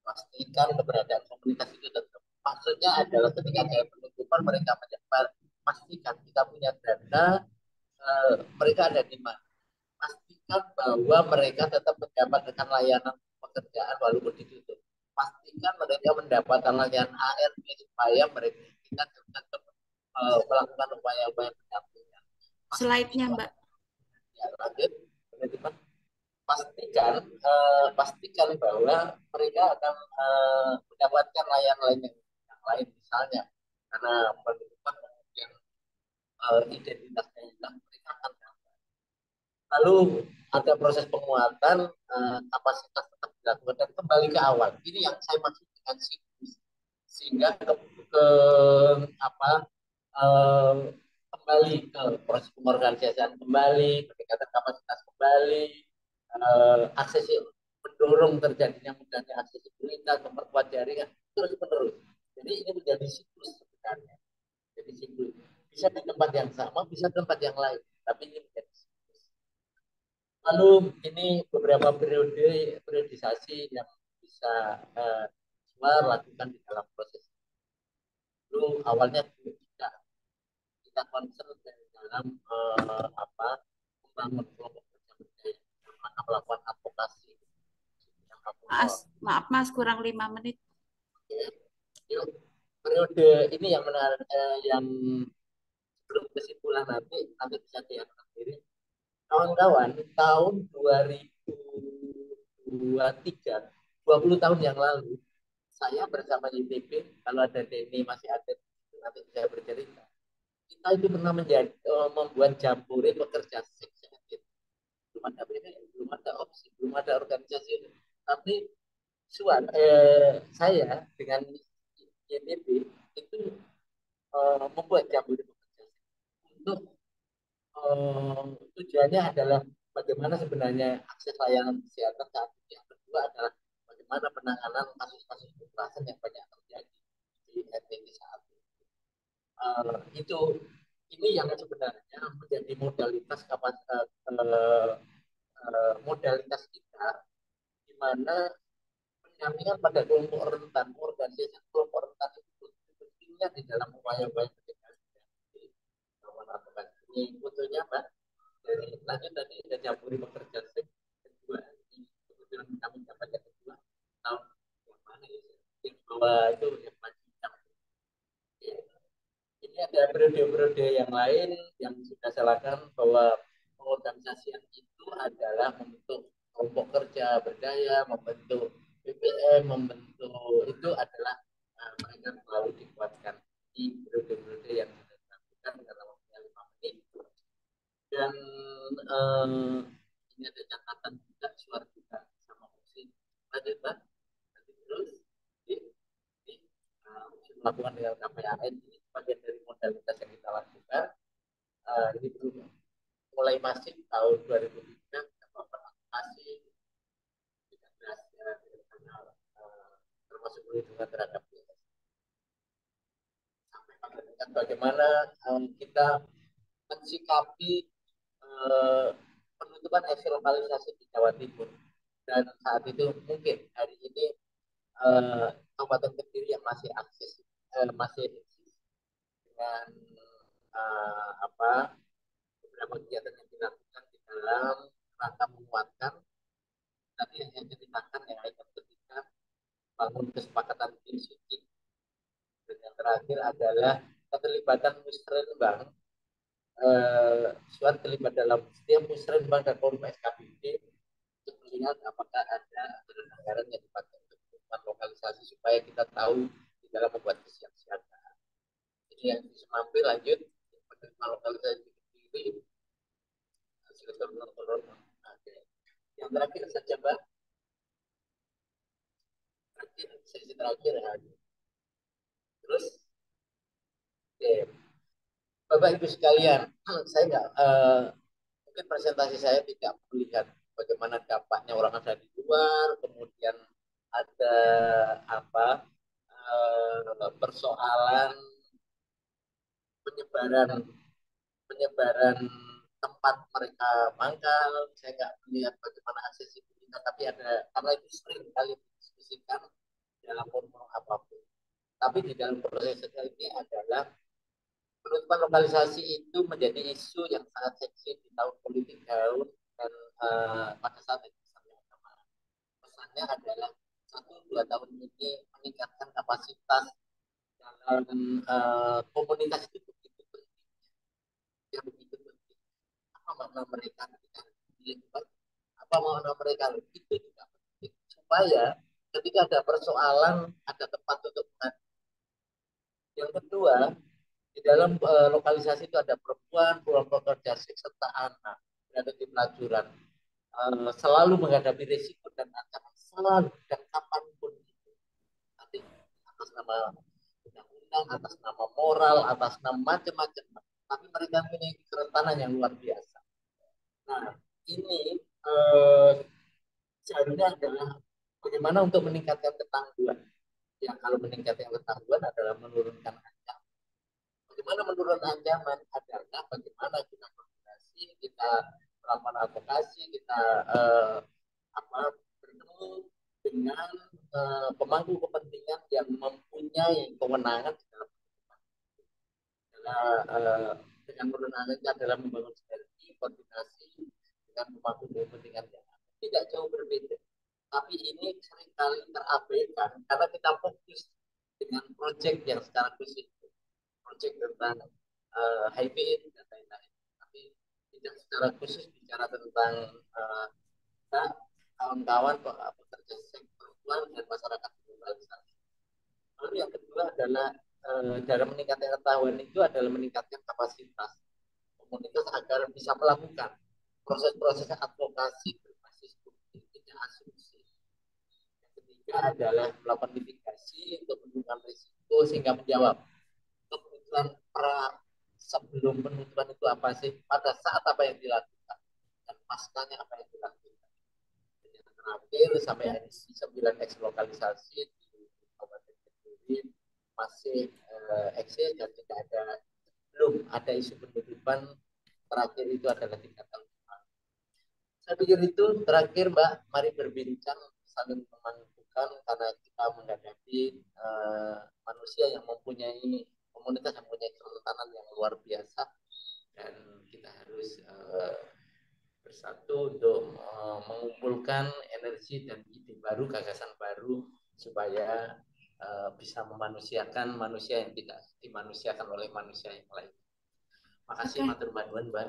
pastikan keberadaan komunitas itu tetap. Maksudnya adalah ketika ada penutupan mereka menyebar, pastikan kita punya data mereka ada di mana. Pastikan bahwa mereka tetap mendapatkan layanan pekerjaan walaupun ditutup. Pastikan mereka mendapatkan layanan ARP supaya mereka kita tetap melakukan upaya-upaya pendampingan. Slide-nya, Mbak. Ya, lanjut. Penutupan. Pastikan bahwa mereka akan mendapatkan layanan yang lain misalnya karena penutupan kemudian identitasnya hilang mereka akan dapat. Lalu ada proses penguatan kapasitas tetap dilakukan dan kembali ke awal. Ini yang saya maksud dengan siklus sehingga ke apa kembali ke proses pengorganisasian kembali, peningkatan kapasitas kembali, akses mendorong terjadinya mudahnya aksesibilitas, memperkuat jaringan terus menerus. Jadi ini menjadi siklus sebenarnya. Jadi siklus bisa di tempat yang sama, bisa di tempat yang lain, tapi ini menjadi siklus. Lalu ini beberapa periodisasi yang bisa lakukan di dalam proses. Lalu awalnya kita concern dalam membangun kelompok kerja melakukan advokasi. Maaf Mas, kurang 5 menit. Yuk, periode ini yang menarik, yang belum kesimpulan nanti bisa diambil sendiri. Kawan-kawan, tahun 2023, 20 tahun yang lalu, saya bersama YTB, kalau ada Denny masih ada, nanti saya bercerita. Kita kita itu pernah membuat jambore pekerja seks. Belum ada belum ada opsi, belum ada organisasi. Tapi saya dengan YTB itu membuat jambore pekerja seks untuk tujuannya adalah bagaimana sebenarnya akses layanan kesehatan saat ini. Yang kedua adalah bagaimana penanganan kasus-kasus kekerasan yang banyak terjadi di RTI saat ini. Itu ini yang sebenarnya menjadi modalitas kita, di mana pendampingan pada kelompok rentan, organisasi kelompok rentan itu pentingnya di dalam upaya-upaya pencegahan. Ini fotonya Pak, dari lanjut tadi ada jambore pekerja seks kedua, kemudian kami dapat yang kedua tahun yang mana ya, yang bawah itu yang masih ya. Ini ada periode-periode yang lain yang sudah saya lakukan, bahwa pengorganisasian itu adalah membentuk kelompok kerja berdaya, membentuk BPM, membentuk itu adalah mereka selalu dikuatkan di periode-periode yang sudah dilakukan dalam waktu 5 menit. Dan ini ada catatan juga suara juga sama opsi. Lanjut Pak. Terus melakukan dengan KPAN ini bagian dari modalitas yang kita lakukan. Ini belum mulai masif tahun 2003, masih 13 ya, termasuk perlindungan terhadap sampai bagaimana kita mensikapi penutupan hasil lokalisasi di Jawa Timur. Dan saat itu mungkin hari ini Kabupaten Kediri yang masih masih eksis dengan beberapa kegiatan yang dilakukan di dalam rangka menguatkan tadi yang saya ceritakan, yang item ketiga bangun kesepakatan tim suci, dan yang terakhir adalah keterlibatan musrenbang. Suat terlibat dalam setiap musrenbang dan forum SKPD untuk melihat apakah ada anggaran yang dipakai untuk lokalisasi, supaya kita tahu di dalam membuat kesiapsiagaan. Ini yang semampir lanjut penerima lokalisasi sendiri turun. Yang terakhir saja Mbak, sesi terakhir ya. Terus Bapak Ibu sekalian, saya nggak mungkin presentasi saya tidak melihat bagaimana dampaknya orang ada di luar, kemudian ada persoalan penyebaran tempat mereka mangkal. Saya nggak melihat bagaimana aksesibilitas, tapi ada, karena itu sering kali didiskusikan dalam forum apapun. Tapi di dalam proses ini adalah penutupan lokalisasi itu menjadi isu yang sangat seksi di tahun politik tahun, dan pada saat itu pesannya adalah 1-2 tahun ini meningkatkan kapasitas dalam komunitas itu begitu penting. Yang begitu penting. Apa makna mereka ketika dilibat? Apa makna mereka itu juga penting, supaya ketika ada persoalan ada tempat untuk mengadu. Yang kedua, di dalam lokalisasi itu ada perempuan, pekerja seks, serta anak berada di pelacuran, selalu menghadapi risiko dan ancaman, selalu dan kapanpun itu. Tapi atas nama undang-undang, atas nama moral, atas nama macam-macam, tapi mereka memiliki kerentanan yang luar biasa. Nah, ini seharusnya adalah bagaimana untuk meningkatkan ketangguhan. Ya, kalau meningkatkan ketangguhan adalah menurunkan ancaman. Bagaimana menurunkan ancaman adalah bagaimana kita koordinasi, kita melakukan advokasi, kita bertemu dengan pemangku kepentingan yang mempunyai kewenangan dalam dengan menurunkan itu adalah membangun sinergi, koordinasi dengan pemangku kepentingan yang tidak jauh berbeda. Tapi ini seringkali terabaikan karena kita fokus dengan proyek yang secara khusus, proyek tentang HIV dan lain-lain. Tapi tidak secara khusus bicara tentang kawan-kawan pekerja seks perempuan dan masyarakat globalisasi. Lalu yang kedua adalah dalam meningkatkan ketahuan itu adalah meningkatkan kapasitas komunitas agar bisa melakukan proses-proses advokasi berbasis bukti, tidak asumsi. Yang ketiga adalah melakukan mitigasi untuk menentukan risiko sehingga menjawab kebutuhan pra sebelum penutupan itu apa sih, pada saat apa yang dilakukan, dan paskanya apa yang dilakukan. Dan yang terakhir sampai hari ini 9 eks lokalisasi di Kabupaten Kediri masih eksis dan tidak ada, belum ada isu penutupan. Terakhir itu adalah 3 tahun. Saya pikir itu terakhir, Mbak. Mari berbincang saling memanukan karena kita menghadapi manusia yang mempunyai komunitas yang mempunyai kerentanan yang luar biasa, dan kita harus bersatu untuk mengumpulkan energi dan ide baru, gagasan baru supaya bisa memanusiakan manusia yang tidak dimanusiakan oleh manusia yang lain. Makasih, matur nuwun, Mbak.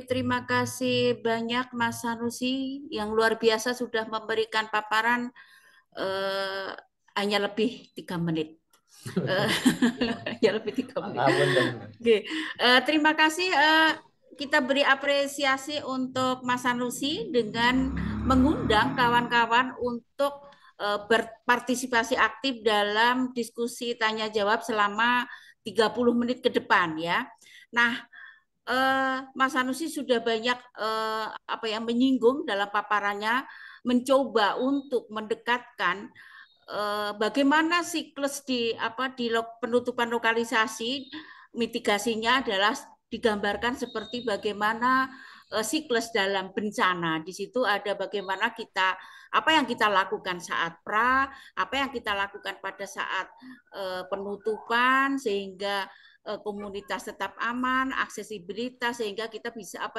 Terima kasih banyak Mas Sanusi yang luar biasa sudah memberikan paparan hanya lebih 3 menit. Ya lebih 3 menit. Terima kasih. Kita beri apresiasi untuk Mas Sanusi dengan mengundang kawan-kawan untuk berpartisipasi aktif dalam diskusi tanya jawab selama 30 menit ke depan ya. Nah, Mas Sanusi sudah banyak menyinggung dalam paparannya, mencoba untuk mendekatkan bagaimana siklus di penutupan lokalisasi, mitigasinya adalah digambarkan seperti bagaimana siklus dalam bencana. Di situ ada bagaimana apa yang kita lakukan saat apa yang kita lakukan pada saat penutupan sehingga komunitas tetap aman, aksesibilitas sehingga kita bisa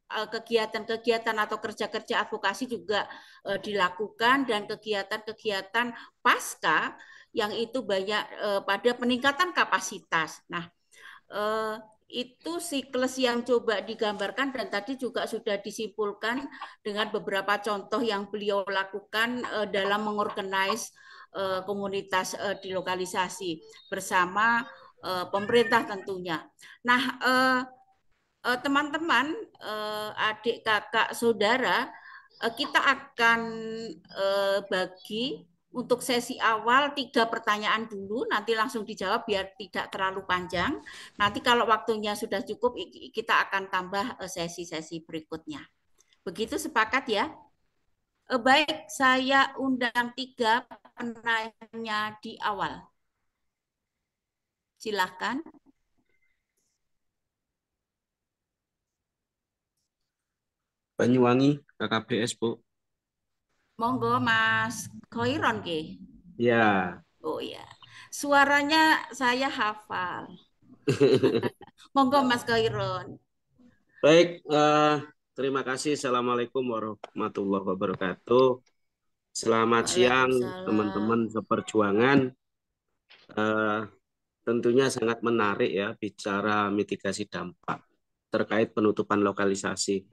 kegiatan-kegiatan atau kerja-kerja advokasi juga dilakukan, dan kegiatan-kegiatan pasca yang itu banyak pada peningkatan kapasitas. Nah, itu siklus yang coba digambarkan dan tadi juga sudah disimpulkan dengan beberapa contoh yang beliau lakukan dalam mengorganize komunitas di lokalisasi bersama pemerintah tentunya. Nah, teman-teman, adik, kakak, saudara, kita akan bagi untuk sesi awal 3 pertanyaan dulu, nanti langsung dijawab biar tidak terlalu panjang. Nanti kalau waktunya sudah cukup, kita akan tambah sesi-sesi berikutnya. Begitu, sepakat ya? Baik, saya undang 3 penanya di awal. Silakan. Banyuwangi, KKBS, Bu. Monggo, Mas Khoiron, ke? Ya. Oh ya, suaranya saya hafal. Monggo, Mas Khoiron. Baik, terima kasih. Assalamualaikum warahmatullahi wabarakatuh. Selamat siang, teman-teman seperjuangan. Tentunya sangat menarik ya bicara mitigasi dampak terkait penutupan lokalisasi.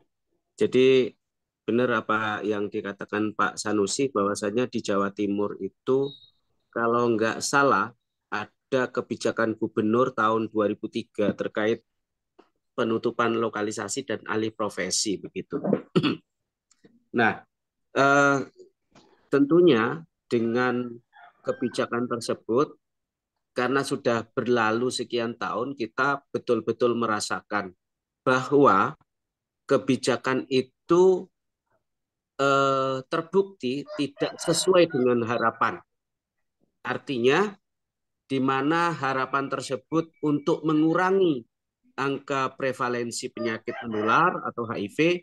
Jadi benar apa yang dikatakan Pak Sanusi bahwasanya di Jawa Timur itu kalau nggak salah ada kebijakan gubernur tahun 2003 terkait penutupan lokalisasi dan alih profesi begitu. Nah, tentunya dengan kebijakan tersebut karena sudah berlalu sekian tahun kita betul-betul merasakan bahwa kebijakan itu terbukti tidak sesuai dengan harapan. Artinya di mana harapan tersebut untuk mengurangi angka prevalensi penyakit menular atau HIV,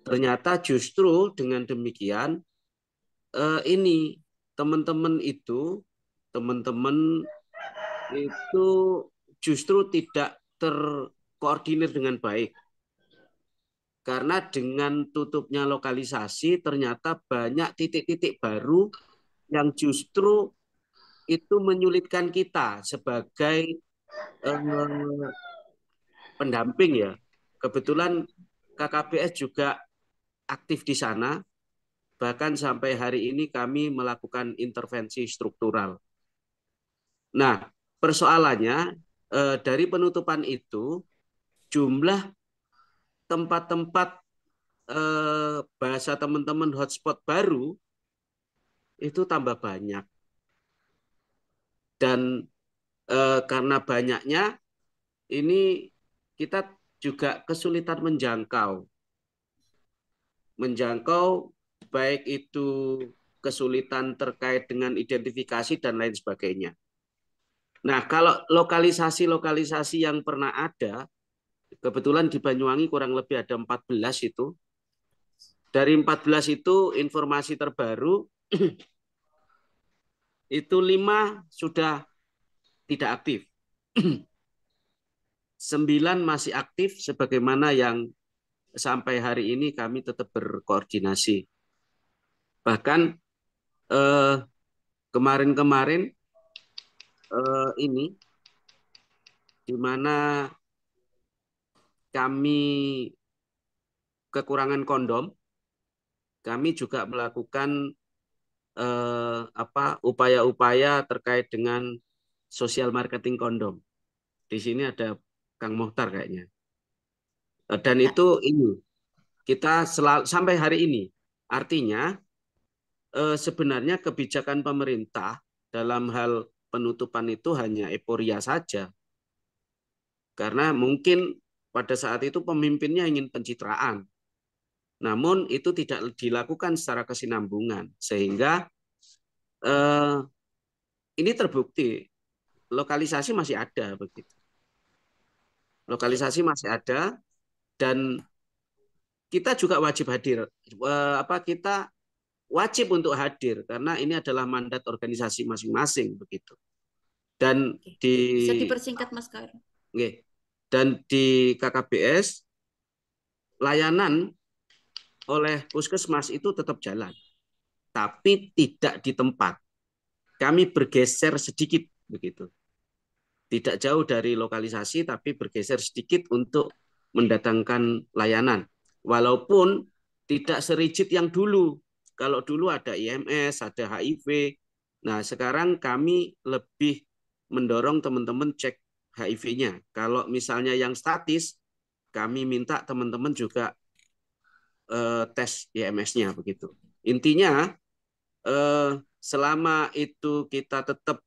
ternyata justru dengan demikian ini teman-teman itu justru tidak terkoordinir dengan baik. Karena dengan tutupnya lokalisasi ternyata banyak titik-titik baru yang justru itu menyulitkan kita sebagai pendamping ya. Kebetulan KKBS juga aktif di sana. Bahkan sampai hari ini kami melakukan intervensi struktural. Nah, persoalannya dari penutupan itu jumlah tempat-tempat bahasa teman-teman hotspot baru itu tambah banyak. Dan karena banyaknya ini kita juga kesulitan menjangkau baik itu kesulitan terkait dengan identifikasi dan lain sebagainya. Nah, kalau lokalisasi-lokalisasi yang pernah ada, kebetulan di Banyuwangi kurang lebih ada 14 itu. Dari 14 itu informasi terbaru itu 5 sudah tidak aktif. 9 masih aktif sebagaimana yang sampai hari ini kami tetap berkoordinasi. Bahkan kemarin-kemarin ini di mana kami kekurangan kondom, kami juga melakukan upaya-upaya terkait dengan social marketing kondom. Di sini ada Kang Mohtar kayaknya. Dan itu ini kita sampai hari ini. Artinya sebenarnya kebijakan pemerintah dalam hal penutupan itu hanya euforia saja. Karena mungkin pada saat itu pemimpinnya ingin pencitraan. Namun itu tidak dilakukan secara kesinambungan. Sehingga ini terbukti lokalisasi masih ada begitu. Lokalisasi masih ada dan kita juga wajib hadir. Kita wajib untuk hadir karena ini adalah mandat organisasi masing-masing begitu. Dan bisa dipersingkat Mas Khairul. Dan di KKBS layanan oleh puskesmas itu tetap jalan, tapi tidak di tempat. Kami bergeser sedikit begitu. Tidak jauh dari lokalisasi, tapi bergeser sedikit untuk mendatangkan layanan. Walaupun tidak serigid yang dulu. Kalau dulu ada IMS, ada HIV. Nah, sekarang kami lebih mendorong teman-teman cek HIV-nya. Kalau misalnya yang statis, kami minta teman-teman juga tes IMS-nya begitu. Intinya, selama itu kita tetap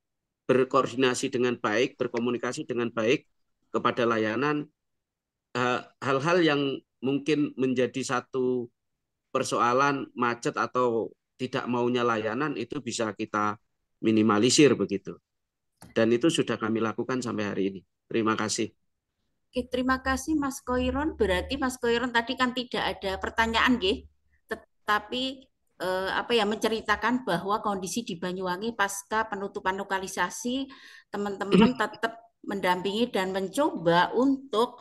berkoordinasi dengan baik, berkomunikasi dengan baik kepada layanan, hal-hal yang mungkin menjadi satu persoalan macet atau tidak maunya layanan itu bisa kita minimalisir begitu. Dan itu sudah kami lakukan sampai hari ini. Terima kasih. Oke, terima kasih Mas Koiron. Berarti Mas Koiron tadi kan tidak ada pertanyaan, nggih. Tetapi menceritakan bahwa kondisi di Banyuwangi pasca penutupan lokalisasi, teman-teman tetap mendampingi dan mencoba untuk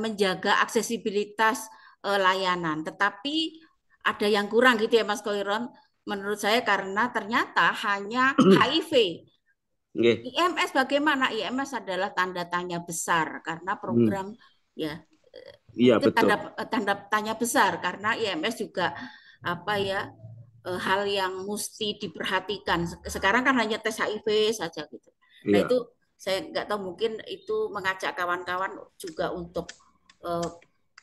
menjaga aksesibilitas layanan. Tetapi ada yang kurang gitu ya Mas Koiron, menurut saya karena ternyata hanya HIV. IMS bagaimana? IMS adalah tanda tanya besar karena program itu betul. tanda tanya besar karena IMS juga hal yang mesti diperhatikan. Sekarang kan hanya tes HIV saja gitu. Nah itu saya nggak tahu, mungkin itu mengajak kawan-kawan juga untuk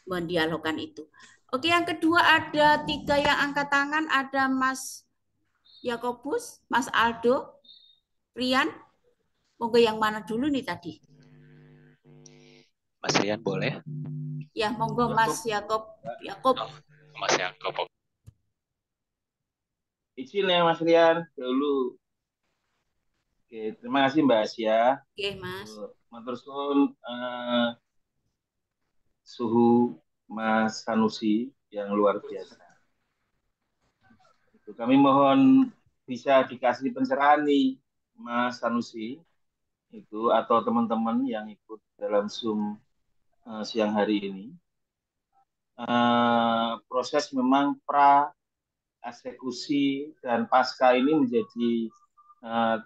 mendialogkan itu. Oke, yang kedua ada 3 yang angkat tangan, ada Mas Yakobus, Mas Aldo, Rian. Monggo yang mana dulu nih tadi? Mas Rian boleh? Ya, monggo Mas Yakob. Mas Yakob. Izin ya Mas Rian dulu. Oke, terima kasih Mbak Asia. Oke, Mas. Matur suwun suhu Mas Sanusi yang luar biasa. Kami mohon bisa dikasih pencerahan nih Mas Sanusi itu atau teman-teman yang ikut dalam Zoom siang hari ini. Proses memang pra eksekusi dan pasca ini menjadi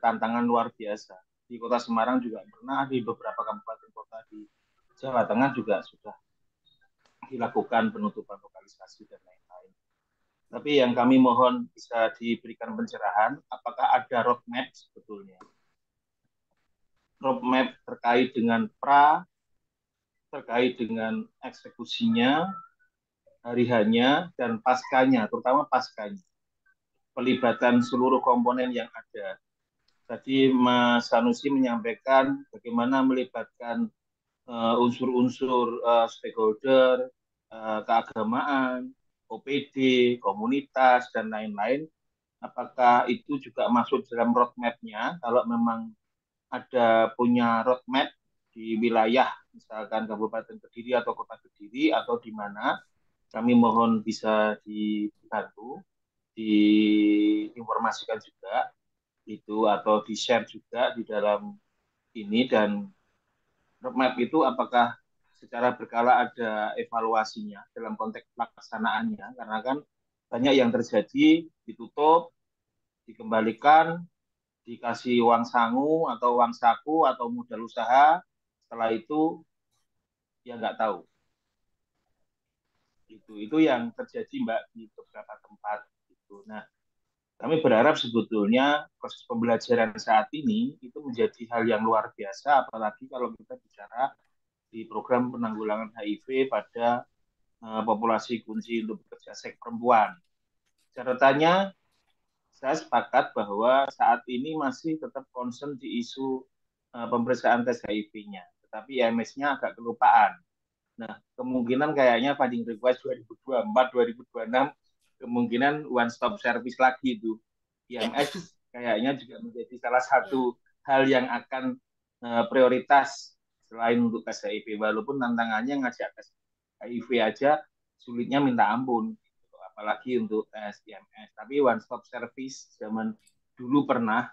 tantangan luar biasa. Di Kota Semarang juga pernah, di beberapa kabupaten kota di Jawa Tengah juga sudah dilakukan penutupan lokalisasi dan lain-lain. Tapi yang kami mohon bisa diberikan pencerahan, apakah ada roadmap sebetulnya roadmap terkait dengan terkait dengan eksekusinya, hari-harinya, dan paskanya, terutama paskanya. Pelibatan seluruh komponen yang ada. Tadi Mas Sanusi menyampaikan bagaimana melibatkan unsur-unsur stakeholder, keagamaan, OPD, komunitas, dan lain-lain. Apakah itu juga masuk dalam roadmap-nya? Kalau memang ada punya roadmap di wilayah, misalkan Kabupaten Kediri atau Kota Kediri, atau di mana, kami mohon bisa dibantu, diinformasikan juga, itu atau di-share juga di dalam ini. Dan roadmap itu apakah secara berkala ada evaluasinya dalam konteks pelaksanaannya, karena kan banyak yang terjadi ditutup, dikembalikan, dikasih uang sangu atau uang saku atau modal usaha, setelah itu ya nggak tahu. Itu yang terjadi Mbak di beberapa tempat. Gitu. Nah, kami berharap sebetulnya proses pembelajaran saat ini itu menjadi hal yang luar biasa, apalagi kalau kita bicara di program penanggulangan HIV pada populasi kunci untuk bekerja seks perempuan. Catatannya, saya sepakat bahwa saat ini masih tetap concern di isu pemeriksaan tes HIV-nya, tetapi IMS-nya agak kelupaan. Nah, kemungkinan kayaknya funding request 2024-2026 kemungkinan one stop service lagi itu. IMS kayaknya juga menjadi salah satu hal yang akan prioritas selain untuk tes HIV, walaupun tantangannya ngajak tes HIV aja sulitnya minta ampun, apalagi untuk tes IMS. Tapi one stop service zaman dulu pernah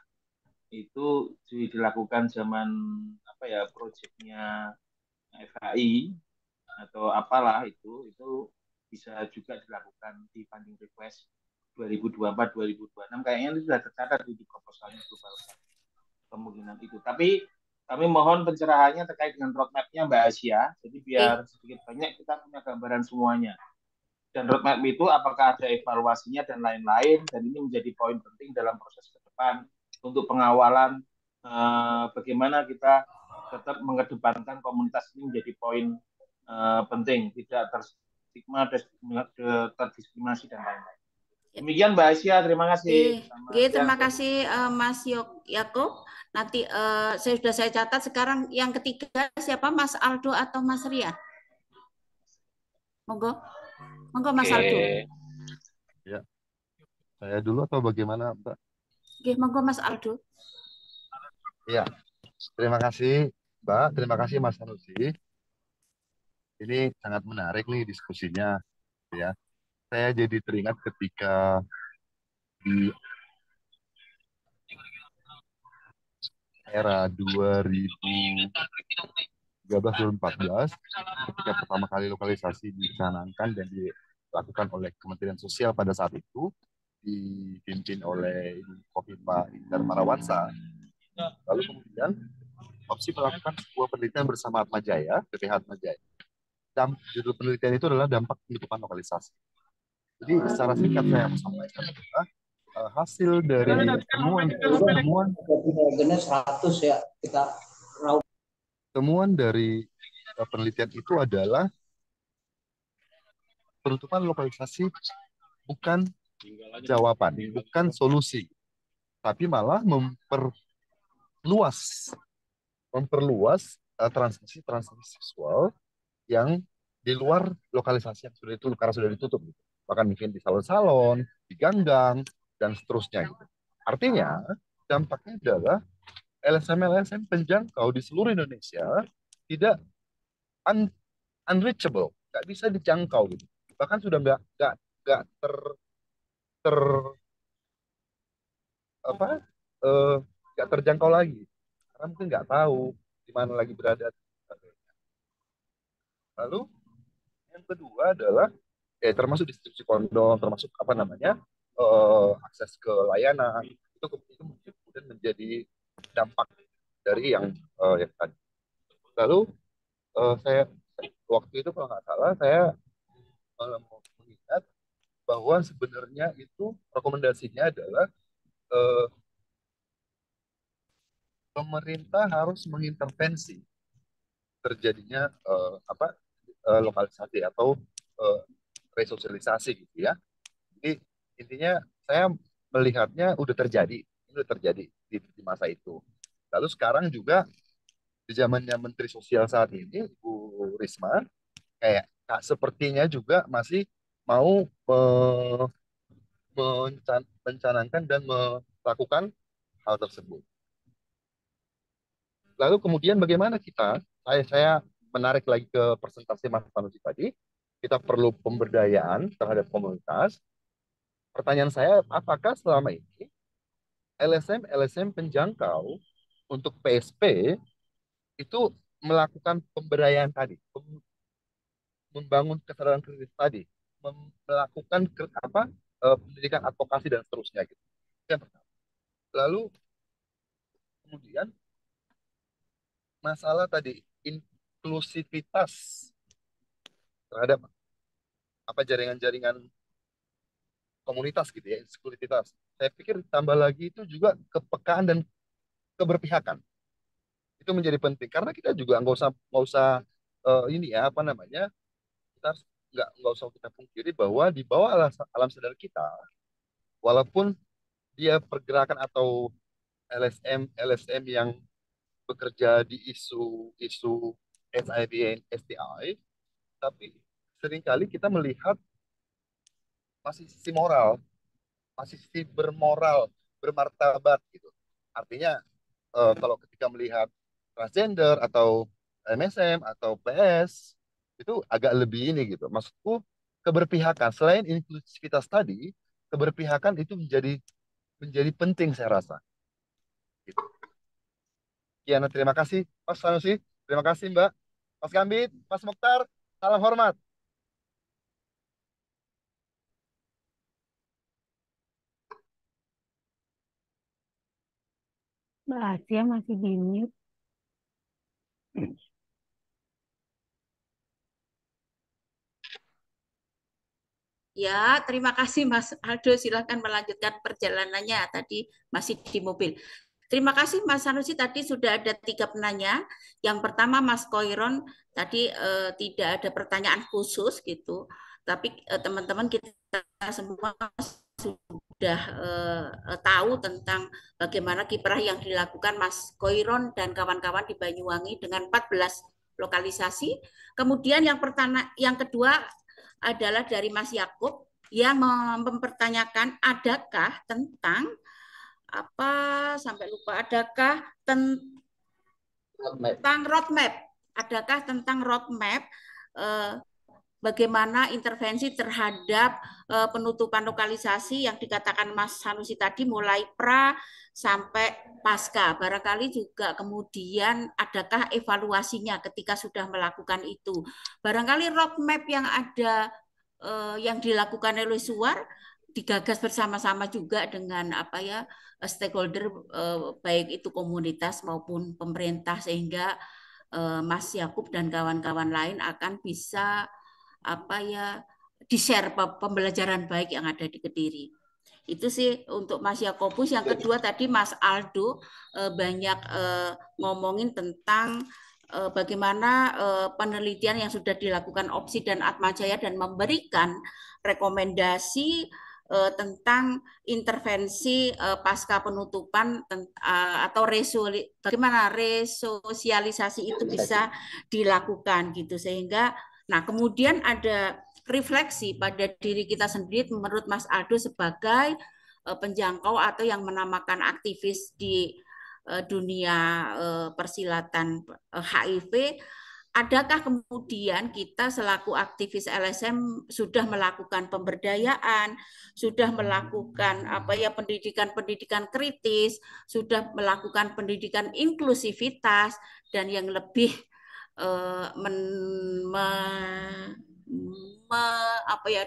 itu dilakukan zaman apa ya, proyeknya FHI atau apalah itu bisa juga dilakukan di funding request 2024-2026. Kayaknya itu sudah tercatat di proposalnya global kemungkinan itu. Tapi kami mohon pencerahannya terkait dengan roadmap-nya Mbak Asia, jadi biar sedikit banyak kita punya gambaran semuanya. Dan roadmap itu apakah ada evaluasinya dan lain-lain, dan ini menjadi poin penting dalam proses ke depan untuk pengawalan bagaimana kita tetap mengedepankan komunitas ini menjadi poin penting, tidak terstigma, terdiskriminasi dan lain-lain. Demikian Mbak Asia, terima kasih. Terima kasih Mas Yaakob. Nanti saya catat sekarang yang ketiga siapa, Mas Aldo atau Mas Ria? Monggo Mas Aldo. Ya, saya dulu atau bagaimana Mbak? Oke, monggo Mas Aldo. Ya, terima kasih Mbak, terima kasih Mas Sanusi. Ini sangat menarik nih diskusinya, ya. Saya jadi teringat ketika di era 2013-2014, ketika pertama kali lokalisasi dicanangkan dan dilakukan oleh Kementerian Sosial pada saat itu, dipimpin oleh Ibu Kofifa Indar Parawansa. Lalu kemudian opsi melakukan sebuah penelitian bersama Atmajaya, PPH Atmajaya. Judul penelitian itu adalah dampak penutupan lokalisasi. Jadi secara singkat saya mau sampaikan adalah hasil dari temuan dari penelitian itu adalah penutupan lokalisasi bukan jawaban, bukan solusi, tapi malah memperluas transmisi seksual yang di luar lokalisasi yang sudah ditutup, gitu. Bahkan mungkin di salon-salon, di ganggang, dan seterusnya. Gitu. Artinya dampaknya adalah LSM penjangkau di seluruh Indonesia tidak unreachable, nggak bisa dijangkau gitu. Bahkan sudah nggak ter apa nggak terjangkau lagi karena mungkin nggak tahu di mana lagi berada. Lalu yang kedua adalah termasuk distribusi kondom, termasuk akses ke layanan itu kemudian menjadi dampak dari yang tadi. Lalu saya waktu itu kalau nggak salah saya mengingat bahwa sebenarnya itu rekomendasinya adalah pemerintah harus mengintervensi terjadinya lokalisasi atau eh, resosialisasi gitu ya. Jadi intinya saya melihatnya udah terjadi di masa itu. Lalu sekarang juga di zamannya Menteri Sosial saat ini, Bu Risma, kayak sepertinya juga masih mau mencanangkan dan melakukan hal tersebut. Lalu kemudian bagaimana saya menarik lagi ke presentasi Mas Sanusi tadi, kita perlu pemberdayaan terhadap komunitas. Pertanyaan saya, apakah selama ini LSM penjangkau untuk PSP itu melakukan pemberdayaan tadi, membangun kesadaran kritis tadi, melakukan pendidikan advokasi dan seterusnya gitu. Yang pertama. Lalu kemudian masalah tadi inklusivitas terhadap jaringan-jaringan komunitas gitu ya, inklusivitas. Saya pikir tambah lagi itu juga kepekaan dan keberpihakan. Itu menjadi penting karena kita juga nggak usah ini ya apa namanya, kita nggak usah kita pungkiri bahwa di bawah alam sadar kita, walaupun dia pergerakan atau LSM yang bekerja di isu HIV dan STI, tapi seringkali kita melihat masih sisi moral, masih sisi bermoral, bermartabat gitu. Artinya kalau ketika melihat transgender atau MSM atau PS itu agak lebih ini gitu. Maksudku keberpihakan selain inklusivitas tadi, keberpihakan itu menjadi penting saya rasa. Gitu. Ya, terima kasih Mas Sanusi, terima kasih Mbak, Mas Gambit, Mas Mokhtar, salam hormat. Mbak Asia masih di mute. Ya, terima kasih Mas Aldo. Silakan melanjutkan perjalanannya. Tadi masih di mobil. Terima kasih Mas Sanusi. Tadi sudah ada 3 penanya. Yang pertama Mas Koiron tadi tidak ada pertanyaan khusus gitu. Tapi teman-teman kita semua sudah tahu tentang bagaimana kiprah yang dilakukan Mas Koiron dan kawan-kawan di Banyuwangi dengan 14 lokalisasi. Kemudian yang kedua adalah dari Mas Yakub yang mempertanyakan adakah tentang tentang roadmap, adakah tentang roadmap bagaimana intervensi terhadap penutupan lokalisasi yang dikatakan Mas Sanusi tadi mulai pra sampai pasca. Barangkali juga kemudian adakah evaluasinya ketika sudah melakukan itu. Barangkali roadmap yang ada yang dilakukan oleh Suar digagas bersama-sama juga dengan stakeholder baik itu komunitas maupun pemerintah sehingga Mas Yakub dan kawan-kawan lain akan bisa di-share pembelajaran baik yang ada di Kediri. Itu sih untuk Mas Yakobus. Yang kedua tadi Mas Aldo banyak ngomongin tentang bagaimana penelitian yang sudah dilakukan OPSI dan Atmajaya dan memberikan rekomendasi tentang intervensi pasca penutupan atau bagaimana resosialisasi itu bisa dilakukan gitu sehingga kemudian ada refleksi pada diri kita sendiri menurut Mas Aldo sebagai penjangkau atau yang menamakan aktivis di dunia persilatan HIV. Adakah kemudian kita selaku aktivis LSM sudah melakukan pemberdayaan, sudah melakukan pendidikan kritis, sudah melakukan pendidikan inklusivitas dan yang lebih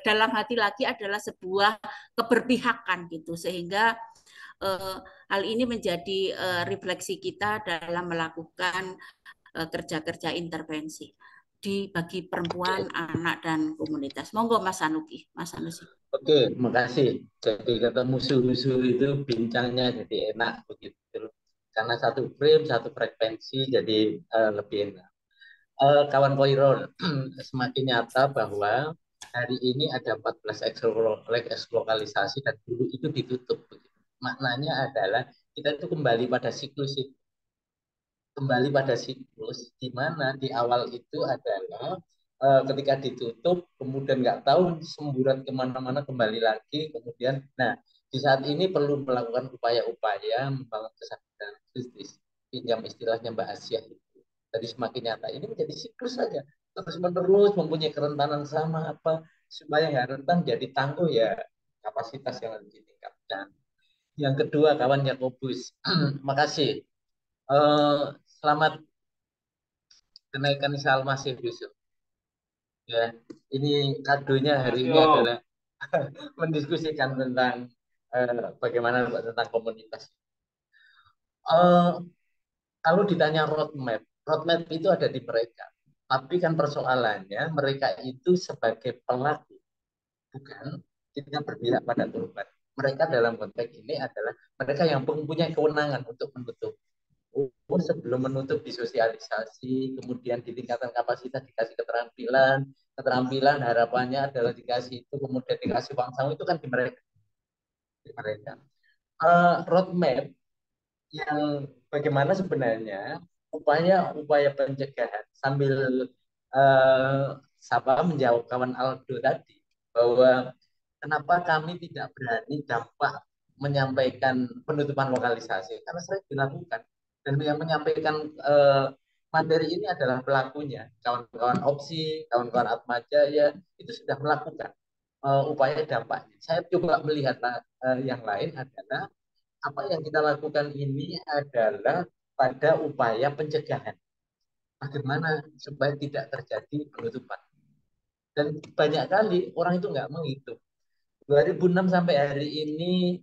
dalam hati lagi adalah sebuah keberpihakan gitu sehingga hal ini menjadi refleksi kita dalam melakukan kerja-kerja intervensi bagi perempuan, anak dan komunitas. Monggo Mas Sanusi. Oke, makasih. Jadi ketemu suhu-suhu itu bincangnya jadi enak begitu. karena satu frame, satu frekuensi, jadi lebih enak. Kawan Koiron, semakin nyata bahwa hari ini ada 14 ekslokalisasi dan dulu itu ditutup. Maknanya adalah kita itu kembali pada siklus itu. Kembali pada siklus di mana di awal itu adalah ketika ditutup kemudian nggak tahu semburat kemana-mana kembali lagi kemudian nah di saat ini perlu melakukan upaya-upaya membangun kesadaran kritis pinjam istilahnya Mbak Asia itu jadi semakin nyata ini menjadi siklus saja terus menerus mempunyai kerentanan sama apa supaya nggak rentan jadi tangguh ya kapasitas yang harus ditingkatkan yang kedua kawan Yakobus makasih selamat kenaikan Salma Syekh Yusuf. Ya, ini kadonya hari ini adalah mendiskusikan tentang bagaimana tentang komunitas. Kalau ditanya roadmap itu ada di mereka. Tapi kan persoalannya mereka itu sebagai pelaku, bukan kita berpihak pada korban. Mereka dalam konteks ini adalah mereka yang mempunyai kewenangan untuk menutup. Sebelum menutup disosialisasi, kemudian ditingkatkan kapasitas dikasih keterampilan harapannya adalah dikasih itu, kemudian dikasih uang saku itu kan di mereka. Roadmap yang bagaimana sebenarnya upaya pencegahan sambil Sapa menjawab kawan Aldo tadi bahwa kenapa kami tidak berani dampak menyampaikan penutupan lokalisasi karena sering dilakukan dan yang menyampaikan materi ini adalah pelakunya kawan-kawan opsi kawan-kawan Atmaja ya itu sudah melakukan upaya dampaknya saya coba melihat yang lain adalah apa yang kita lakukan ini adalah pada upaya pencegahan bagaimana supaya tidak terjadi penutupan dan banyak kali orang itu nggak menghitung 2006 sampai hari ini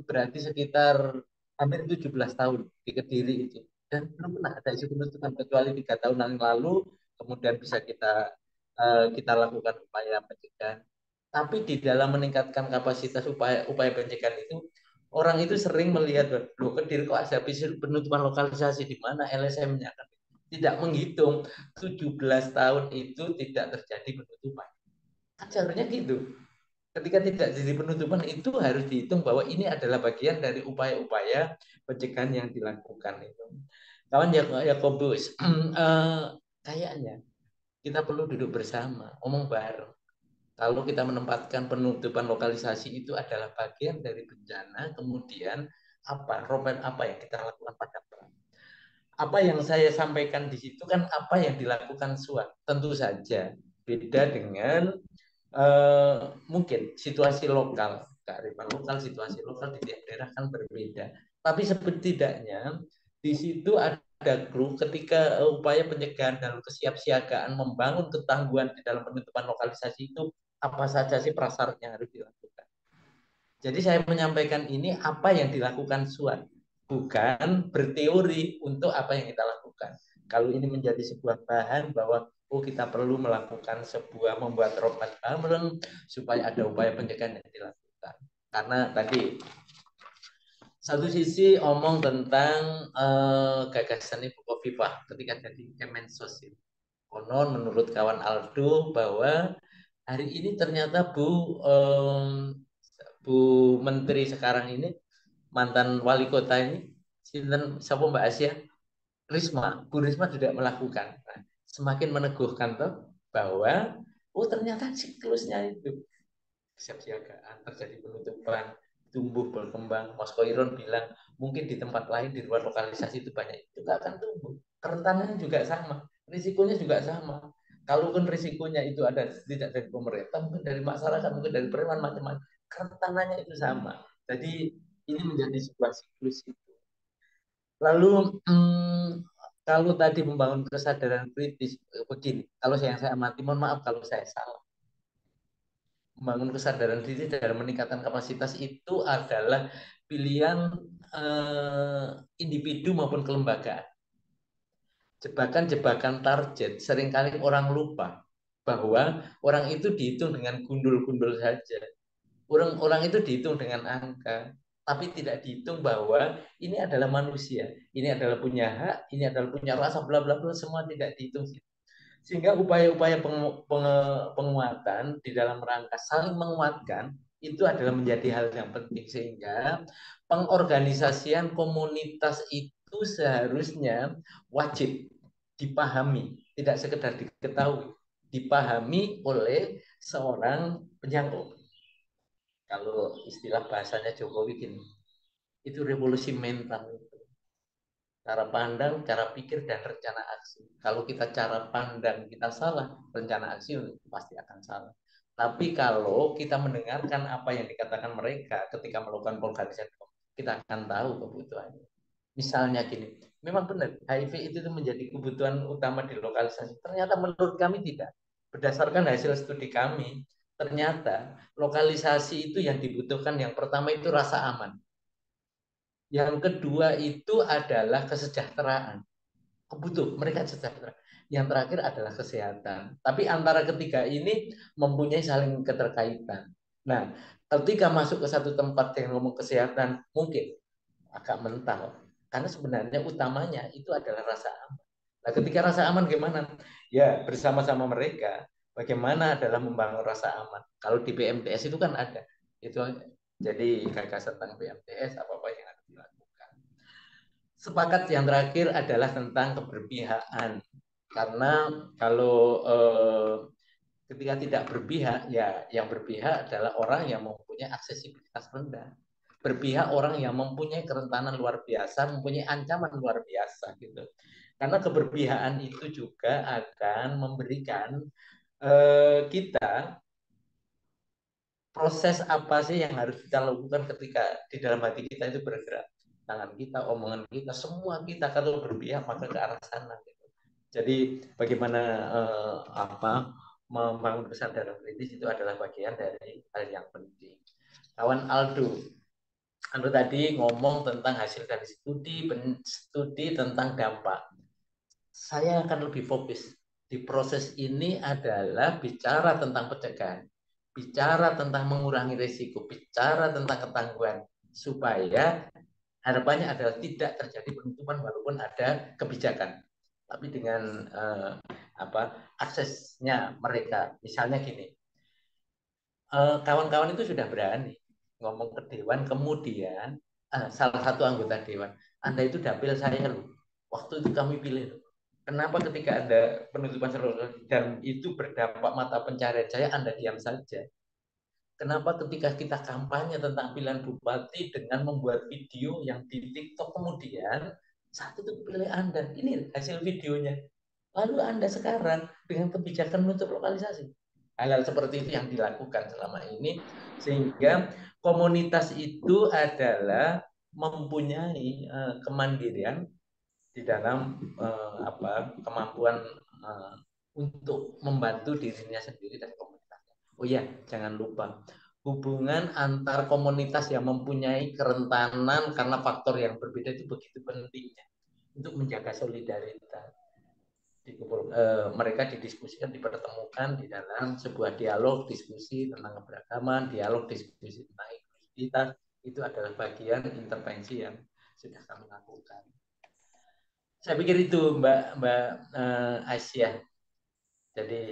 berarti sekitar hampir 17 tahun di Kediri itu. Dan belum pernah ada isu penutupan kecuali 3 tahun yang lalu kemudian bisa kita lakukan upaya pencegahan. Tapi di dalam meningkatkan kapasitas upaya pencegahan itu orang itu sering melihat loh Kediri kok ada penutupan lokalisasi di mana LSM-nya kan tidak menghitung 17 tahun itu tidak terjadi penutupan. Kan seharusnya gitu ketika tidak jadi penutupan itu harus dihitung bahwa ini adalah bagian dari upaya-upaya pencegahan yang dilakukan itu. Kawan Yakobus, kayaknya kita perlu duduk bersama, ngomong bareng. Kalau kita menempatkan penutupan lokalisasi itu adalah bagian dari bencana, kemudian roadmap apa yang kita lakukan pada apa yang saya sampaikan di situ kan apa yang dilakukan SWAT. Tentu saja beda dengan mungkin situasi lokal, kearifan lokal, situasi lokal di tiap daerah kan berbeda. Tapi setidaknya di situ ada clue ketika upaya pencegahan dan kesiapsiagaan membangun ketangguhan di dalam penutupan lokalisasi itu apa saja sih prasyarat yang harus dilakukan. Jadi saya menyampaikan ini apa yang dilakukan SWAT, bukan berteori untuk apa yang kita lakukan. Kalau ini menjadi sebuah bahan bahwa kita perlu melakukan membuat roadmap bareng supaya ada upaya pencegahan yang dilakukan. Karena tadi satu sisi omong tentang gagasan Ibu Khofifah ketika jadi Kemensos. Konon menurut kawan Aldo bahwa hari ini ternyata Bu Menteri sekarang ini mantan wali kota ini siapa Mbak Asia Bu Risma juga melakukan. Nah, semakin meneguhkan tuh bahwa ternyata siklusnya itu kesiapsiagaan terjadi penutupan tumbuh berkembang. Mas Koiron bilang mungkin di tempat lain di luar lokalisasi itu banyak itu nggak akan tumbuh kerentanannya juga sama risikonya juga sama kalaupun risikonya itu ada tidak dari pemerintah mungkin dari masyarakat mungkin dari preman macam-macam kerentanannya itu sama jadi ini menjadi sebuah siklus itu lalu kalau tadi membangun kesadaran kritis begini, kalau saya amati, mohon maaf kalau saya salah. Membangun kesadaran kritis dalam meningkatkan kapasitas itu adalah pilihan individu maupun kelembagaan. Jebakan-jebakan target, seringkali orang lupa bahwa orang itu dihitung dengan gundul-gundul saja. Orang itu dihitung dengan angka. tapi tidak dihitung bahwa ini adalah manusia, ini adalah punya hak, ini adalah punya rasa, bla bla bla, semua tidak dihitung. Sehingga upaya-upaya penguatan di dalam rangka saling menguatkan itu adalah menjadi hal yang penting, sehingga pengorganisasian komunitas itu seharusnya wajib dipahami, tidak sekedar diketahui, dipahami oleh seorang penyangkut. Kalau istilah bahasanya Jokowi gini, itu revolusi mental. Cara pandang, cara pikir, dan rencana aksi. Kalau kita cara pandang kita salah, rencana aksi pasti akan salah. Tapi kalau kita mendengarkan apa yang dikatakan mereka ketika melakukan organisasi, kita akan tahu kebutuhannya. Misalnya gini, memang benar HIV itu menjadi kebutuhan utama di lokalisasi. Ternyata menurut kami tidak. Berdasarkan hasil studi kami, ternyata lokalisasi itu yang dibutuhkan yang pertama itu rasa aman. Yang kedua itu adalah kesejahteraan. Kebutuh, mereka sejahtera. Yang terakhir adalah kesehatan. Tapi antara ketiga ini mempunyai saling keterkaitan. Nah, ketika masuk ke satu tempat yang ngomong kesehatan, mungkin agak mental. Karena sebenarnya utamanya itu adalah rasa aman. Nah, ketika rasa aman gimana? Ya, bersama-sama mereka, bagaimana adalah membangun rasa aman. Kalau di BMTS itu kan ada. Itu jadi gagasan tentang BMTS, apa-apa yang harus dilakukan. Sepakat yang terakhir adalah tentang keberpihakan. Karena kalau ketika tidak berpihak, ya yang berpihak adalah orang yang mempunyai aksesibilitas rendah. Berpihak orang yang mempunyai kerentanan luar biasa, mempunyai ancaman luar biasa gitu. Karena keberpihakan itu juga akan memberikan kita proses apa sih yang harus kita lakukan ketika di dalam hati kita itu bergerak. Tangan kita, omongan kita, semua kita kalau berpihak maka ke arah sana gitu. Jadi bagaimana membangun kesadaran kritis itu adalah bagian dari hal yang penting. Kawan Aldo tadi ngomong tentang hasil dari studi tentang dampak. Saya akan lebih fokus di proses ini adalah bicara tentang pencegahan, bicara tentang mengurangi risiko, bicara tentang ketangguhan, supaya harapannya adalah tidak terjadi penutupan walaupun ada kebijakan. Tapi dengan aksesnya mereka, misalnya gini, kawan-kawan itu sudah berani ngomong ke dewan, kemudian salah satu anggota dewan, Anda itu dapil saya loh, waktu itu kami pilih loh. Kenapa ketika ada penutupan seluruh dan itu berdampak mata pencarian saya, Anda diam saja? Kenapa ketika kita kampanye tentang pilihan bupati dengan membuat video yang di TikTok, kemudian saat itu pilih Anda, ini hasil videonya. Lalu Anda sekarang dengan kebijakan menutup lokalisasi. Hal-hal seperti itu yang dilakukan selama ini, sehingga komunitas itu adalah mempunyai kemandirian di dalam kemampuan untuk membantu dirinya sendiri dan komunitasnya. Oh ya, jangan lupa hubungan antar komunitas yang mempunyai kerentanan karena faktor yang berbeda itu begitu pentingnya untuk menjaga solidaritas. Mereka didiskusikan, dipertemukan di dalam sebuah dialog diskusi tentang keberagaman, dialog diskusi tentang inklusivitas, itu adalah bagian intervensi yang sudah kami lakukan. Saya pikir itu Mbak Aisyah. Jadi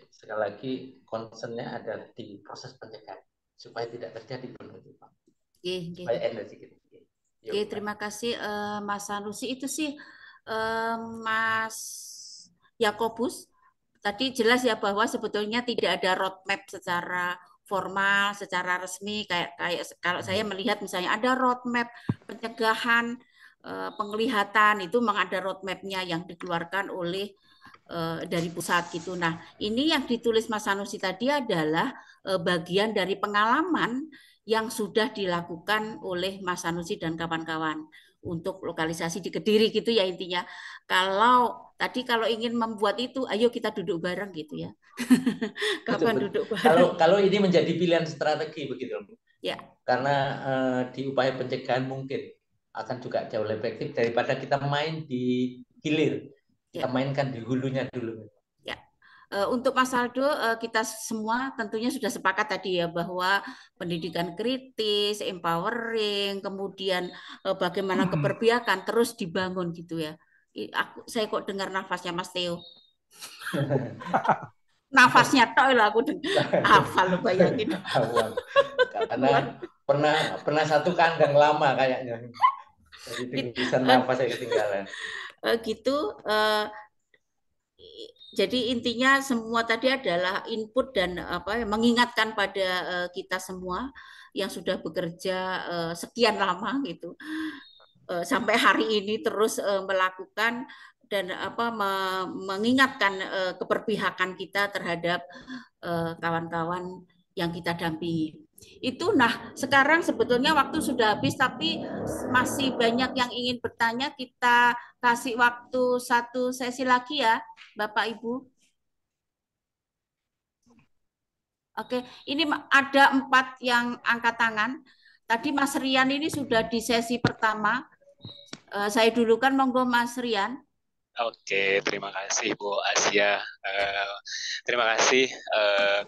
sekali lagi concernnya ada di proses pencegahan supaya tidak terjadi penutupan. Supaya energi kita. Oke, terima kasih Mas Sanusi. Itu sih Mas Yakobus tadi jelas ya bahwa sebetulnya tidak ada roadmap secara formal, secara resmi kayak kalau saya melihat misalnya ada roadmap pencegahan penglihatan, itu memang ada roadmapnya yang dikeluarkan oleh dari pusat gitu. Nah, ini yang ditulis Mas Sanusi tadi adalah bagian dari pengalaman yang sudah dilakukan oleh Mas Sanusi dan kawan-kawan untuk lokalisasi di Kediri gitu ya intinya. Kalau ingin membuat itu, ayo kita duduk bareng gitu ya. Kapan betul. Duduk bareng? Kalau ini menjadi pilihan strategi begitu. Ya. Karena di upaya pencegahan mungkin akan juga jauh lebih efektif daripada kita main di hilir. Kita mainkan di hulunya dulu. Ya. Untuk Mas Aldo, kita semua tentunya sudah sepakat tadi ya bahwa pendidikan kritis, empowering, kemudian bagaimana keberpihakan terus dibangun gitu ya. Saya kok dengar nafasnya Mas Theo. Nafasnya tok lah aku hafal lo bayangin. Karena pernah satu kandang lama kayaknya. Jadi dengusan nafas saya ketinggalan. Gitu. Jadi intinya semua tadi adalah input dan mengingatkan pada kita semua yang sudah bekerja sekian lama gitu sampai hari ini terus melakukan dan mengingatkan keberpihakan kita terhadap kawan-kawan yang kita dampingi. Itu sekarang sebetulnya waktu sudah habis tapi masih banyak yang ingin bertanya. Kita kasih waktu satu sesi lagi ya Bapak Ibu. Oke, ini ada 4 yang angkat tangan. Tadi Mas Rian ini sudah di sesi pertama. Saya dulukan, monggo Mas Rian. Oke, terima kasih Bu Asia. Terima kasih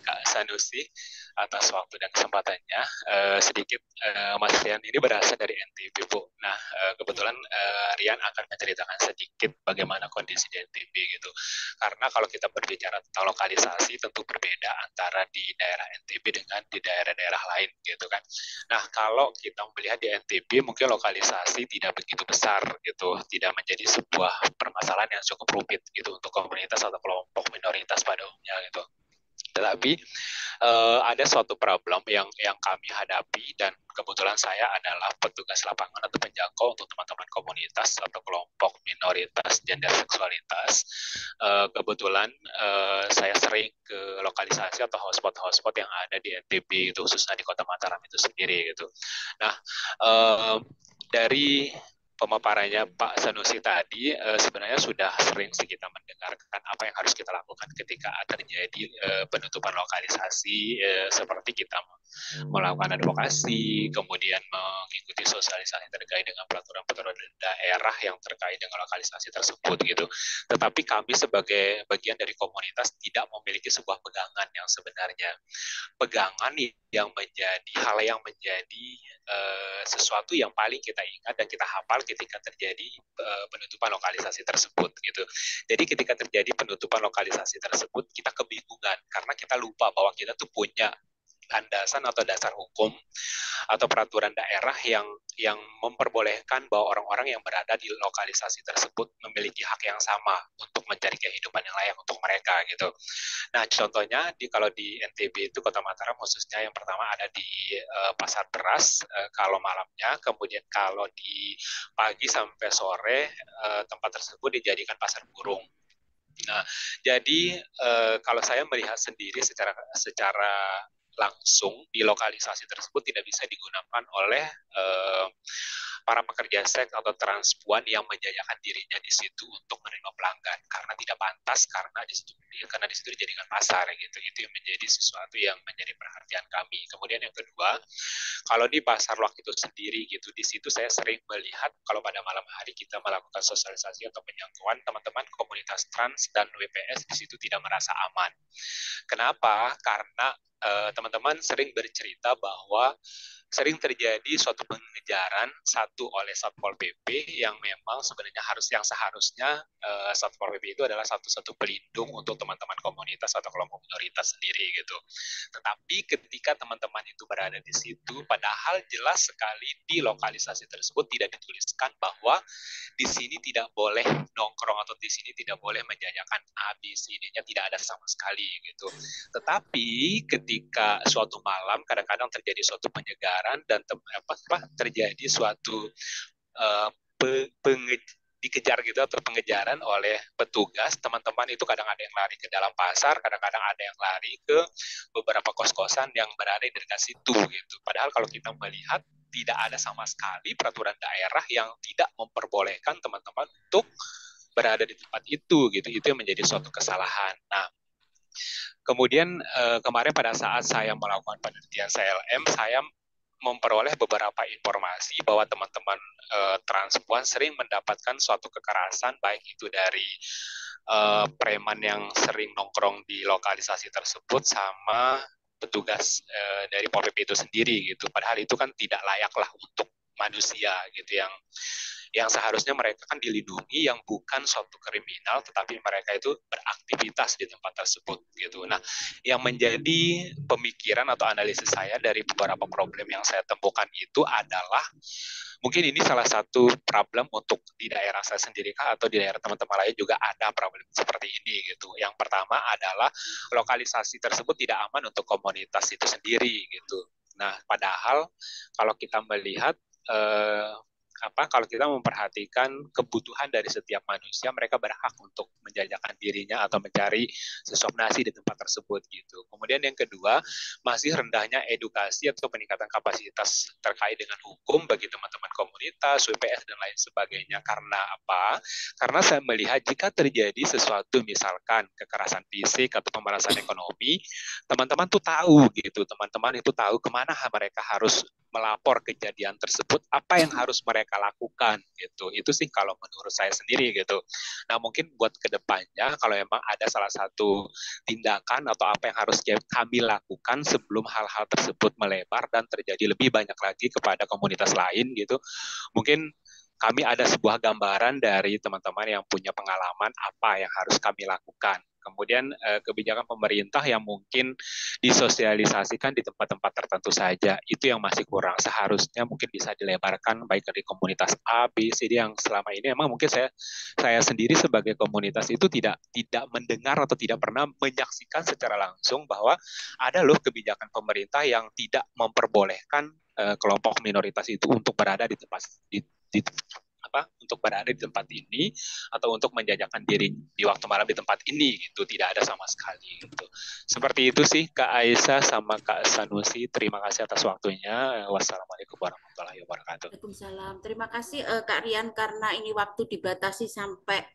Kak Sanusi atas waktu dan kesempatannya. Sedikit Mas Rian ini berasal dari NTB Bu. Nah, kebetulan Rian akan menceritakan sedikit bagaimana kondisi di NTB gitu. Karena kalau kita berbicara tentang lokalisasi tentu berbeda antara di daerah NTB dengan di daerah-daerah lain gitu kan. Nah, kalau kita melihat di NTB mungkin lokalisasi tidak begitu besar gitu, tidak menjadi sebuah permasalahan yang cukup rumit gitu untuk komunitas atau kelompok minoritas pada umumnya gitu. Tetapi ada suatu problem yang kami hadapi dan kebetulan saya adalah petugas lapangan atau penjangkau untuk teman-teman komunitas atau kelompok minoritas gender seksualitas. Kebetulan saya sering ke lokalisasi atau hotspot yang ada di NTB itu khususnya di Kota Mataram itu sendiri gitu. Nah, dari pemaparannya Pak Sanusi tadi sebenarnya sudah sering sih kita mendengarkan apa yang harus kita lakukan ketika terjadi penutupan lokalisasi seperti kita melakukan advokasi, kemudian mengikuti sosialisasi terkait dengan peraturan-peraturan daerah yang terkait dengan lokalisasi tersebut gitu. Tetapi kami sebagai bagian dari komunitas tidak memiliki sebuah pegangan yang sebenarnya. Pegangan yang menjadi hal yang menjadi sesuatu yang paling kita ingat dan kita hafal ketika terjadi penutupan lokalisasi tersebut gitu. Jadi ketika terjadi penutupan lokalisasi tersebut kita kebingungan karena kita lupa bahwa kita tuh punya landasan atau dasar hukum atau peraturan daerah yang memperbolehkan bahwa orang-orang yang berada di lokalisasi tersebut memiliki hak yang sama untuk mencari kehidupan yang layak untuk mereka gitu. Nah, contohnya kalau di NTB itu Kota Mataram khususnya yang pertama ada di Pasar Beras kalau malamnya, kemudian kalau di pagi sampai sore tempat tersebut dijadikan pasar burung. Nah, jadi kalau saya melihat sendiri secara langsung di lokalisasi tersebut tidak bisa digunakan oleh para pekerja seks atau transpuan yang menjajakan dirinya di situ untuk menerima pelanggan karena tidak pantas karena di situ dijadikan pasar gitu. Itu yang menjadi sesuatu yang menjadi perhatian kami. Kemudian yang kedua, kalau di pasar Loak itu sendiri gitu, di situ saya sering melihat kalau pada malam hari kita melakukan sosialisasi atau penjangkauan, teman-teman komunitas trans dan WPS di situ tidak merasa aman. Kenapa? Karena teman-teman sering bercerita bahwa sering terjadi suatu pengejaran satu oleh Satpol PP yang memang sebenarnya seharusnya Satpol PP itu adalah satu-satu pelindung untuk teman-teman komunitas atau kelompok minoritas sendiri gitu. Tetapi ketika teman-teman itu berada di situ, padahal jelas sekali di lokalisasi tersebut tidak dituliskan bahwa di sini tidak boleh nongkrong atau di sini tidak boleh menjajakan ABCD-nya, tidak ada sama sekali gitu. Tetapi ketika suatu malam kadang-kadang terjadi suatu penyegaran dan terjadi suatu dikejar gitu atau pengejaran oleh petugas, teman-teman itu kadang ada yang lari ke dalam pasar, kadang-kadang ada yang lari ke beberapa kos-kosan yang berada di dekat situ gitu. Padahal kalau kita melihat tidak ada sama sekali peraturan daerah yang tidak memperbolehkan teman-teman untuk berada di tempat itu gitu. Itu yang menjadi suatu kesalahan. Nah, kemudian kemarin pada saat saya melakukan penelitian CLM, saya memperoleh beberapa informasi bahwa teman-teman transpuan sering mendapatkan suatu kekerasan, baik itu dari preman yang sering nongkrong di lokalisasi tersebut sama petugas dari Pol PP itu sendiri gitu. Padahal itu kan tidak layaklah untuk manusia gitu, yang seharusnya mereka kan dilindungi, yang bukan suatu kriminal, tetapi mereka itu beraktivitas di tempat tersebut gitu. Nah, yang menjadi pemikiran atau analisis saya dari beberapa problem yang saya temukan itu adalah mungkin ini salah satu problem untuk di daerah saya sendiri kah, atau di daerah teman-teman lain juga ada problem seperti ini gitu. Yang pertama adalah lokalisasi tersebut tidak aman untuk komunitas itu sendiri gitu. Nah, padahal kalau kita melihat kalau kita memperhatikan kebutuhan dari setiap manusia, mereka berhak untuk menjajakan dirinya atau mencari sesuap nasi di tempat tersebut gitu. Kemudian yang kedua, masih rendahnya edukasi atau peningkatan kapasitas terkait dengan hukum bagi teman-teman komunitas, WPS dan lain sebagainya. Karena apa? Karena saya melihat jika terjadi sesuatu, misalkan kekerasan fisik atau pemerasan ekonomi, teman-teman tuh tahu gitu, teman-teman itu tahu kemana mereka harus melapor kejadian tersebut, apa yang harus mereka lakukan gitu. Itu sih kalau menurut saya sendiri gitu. Nah, mungkin buat kedepannya kalau memang ada salah satu tindakan atau apa yang harus kami lakukan sebelum hal-hal tersebut melebar dan terjadi lebih banyak lagi kepada komunitas lain gitu, mungkin kami ada sebuah gambaran dari teman-teman yang punya pengalaman apa yang harus kami lakukan. Kemudian kebijakan pemerintah yang mungkin disosialisasikan di tempat-tempat tertentu saja, itu yang masih kurang. Seharusnya mungkin bisa dilebarkan baik dari komunitas A, B, C, D yang selama ini memang mungkin saya sendiri sebagai komunitas itu tidak mendengar atau tidak pernah menyaksikan secara langsung bahwa ada loh kebijakan pemerintah yang tidak memperbolehkan kelompok minoritas itu untuk berada di tempat untuk berada di tempat ini atau untuk menjajakan diri di waktu malam di tempat ini gitu, tidak ada sama sekali gitu. Seperti itu sih Kak Aisyah sama Kak Sanusi, terima kasih atas waktunya. Wassalamualaikum warahmatullahi wabarakatuh. Waalaikumsalam. Terima kasih Kak Rian, karena ini waktu dibatasi sampai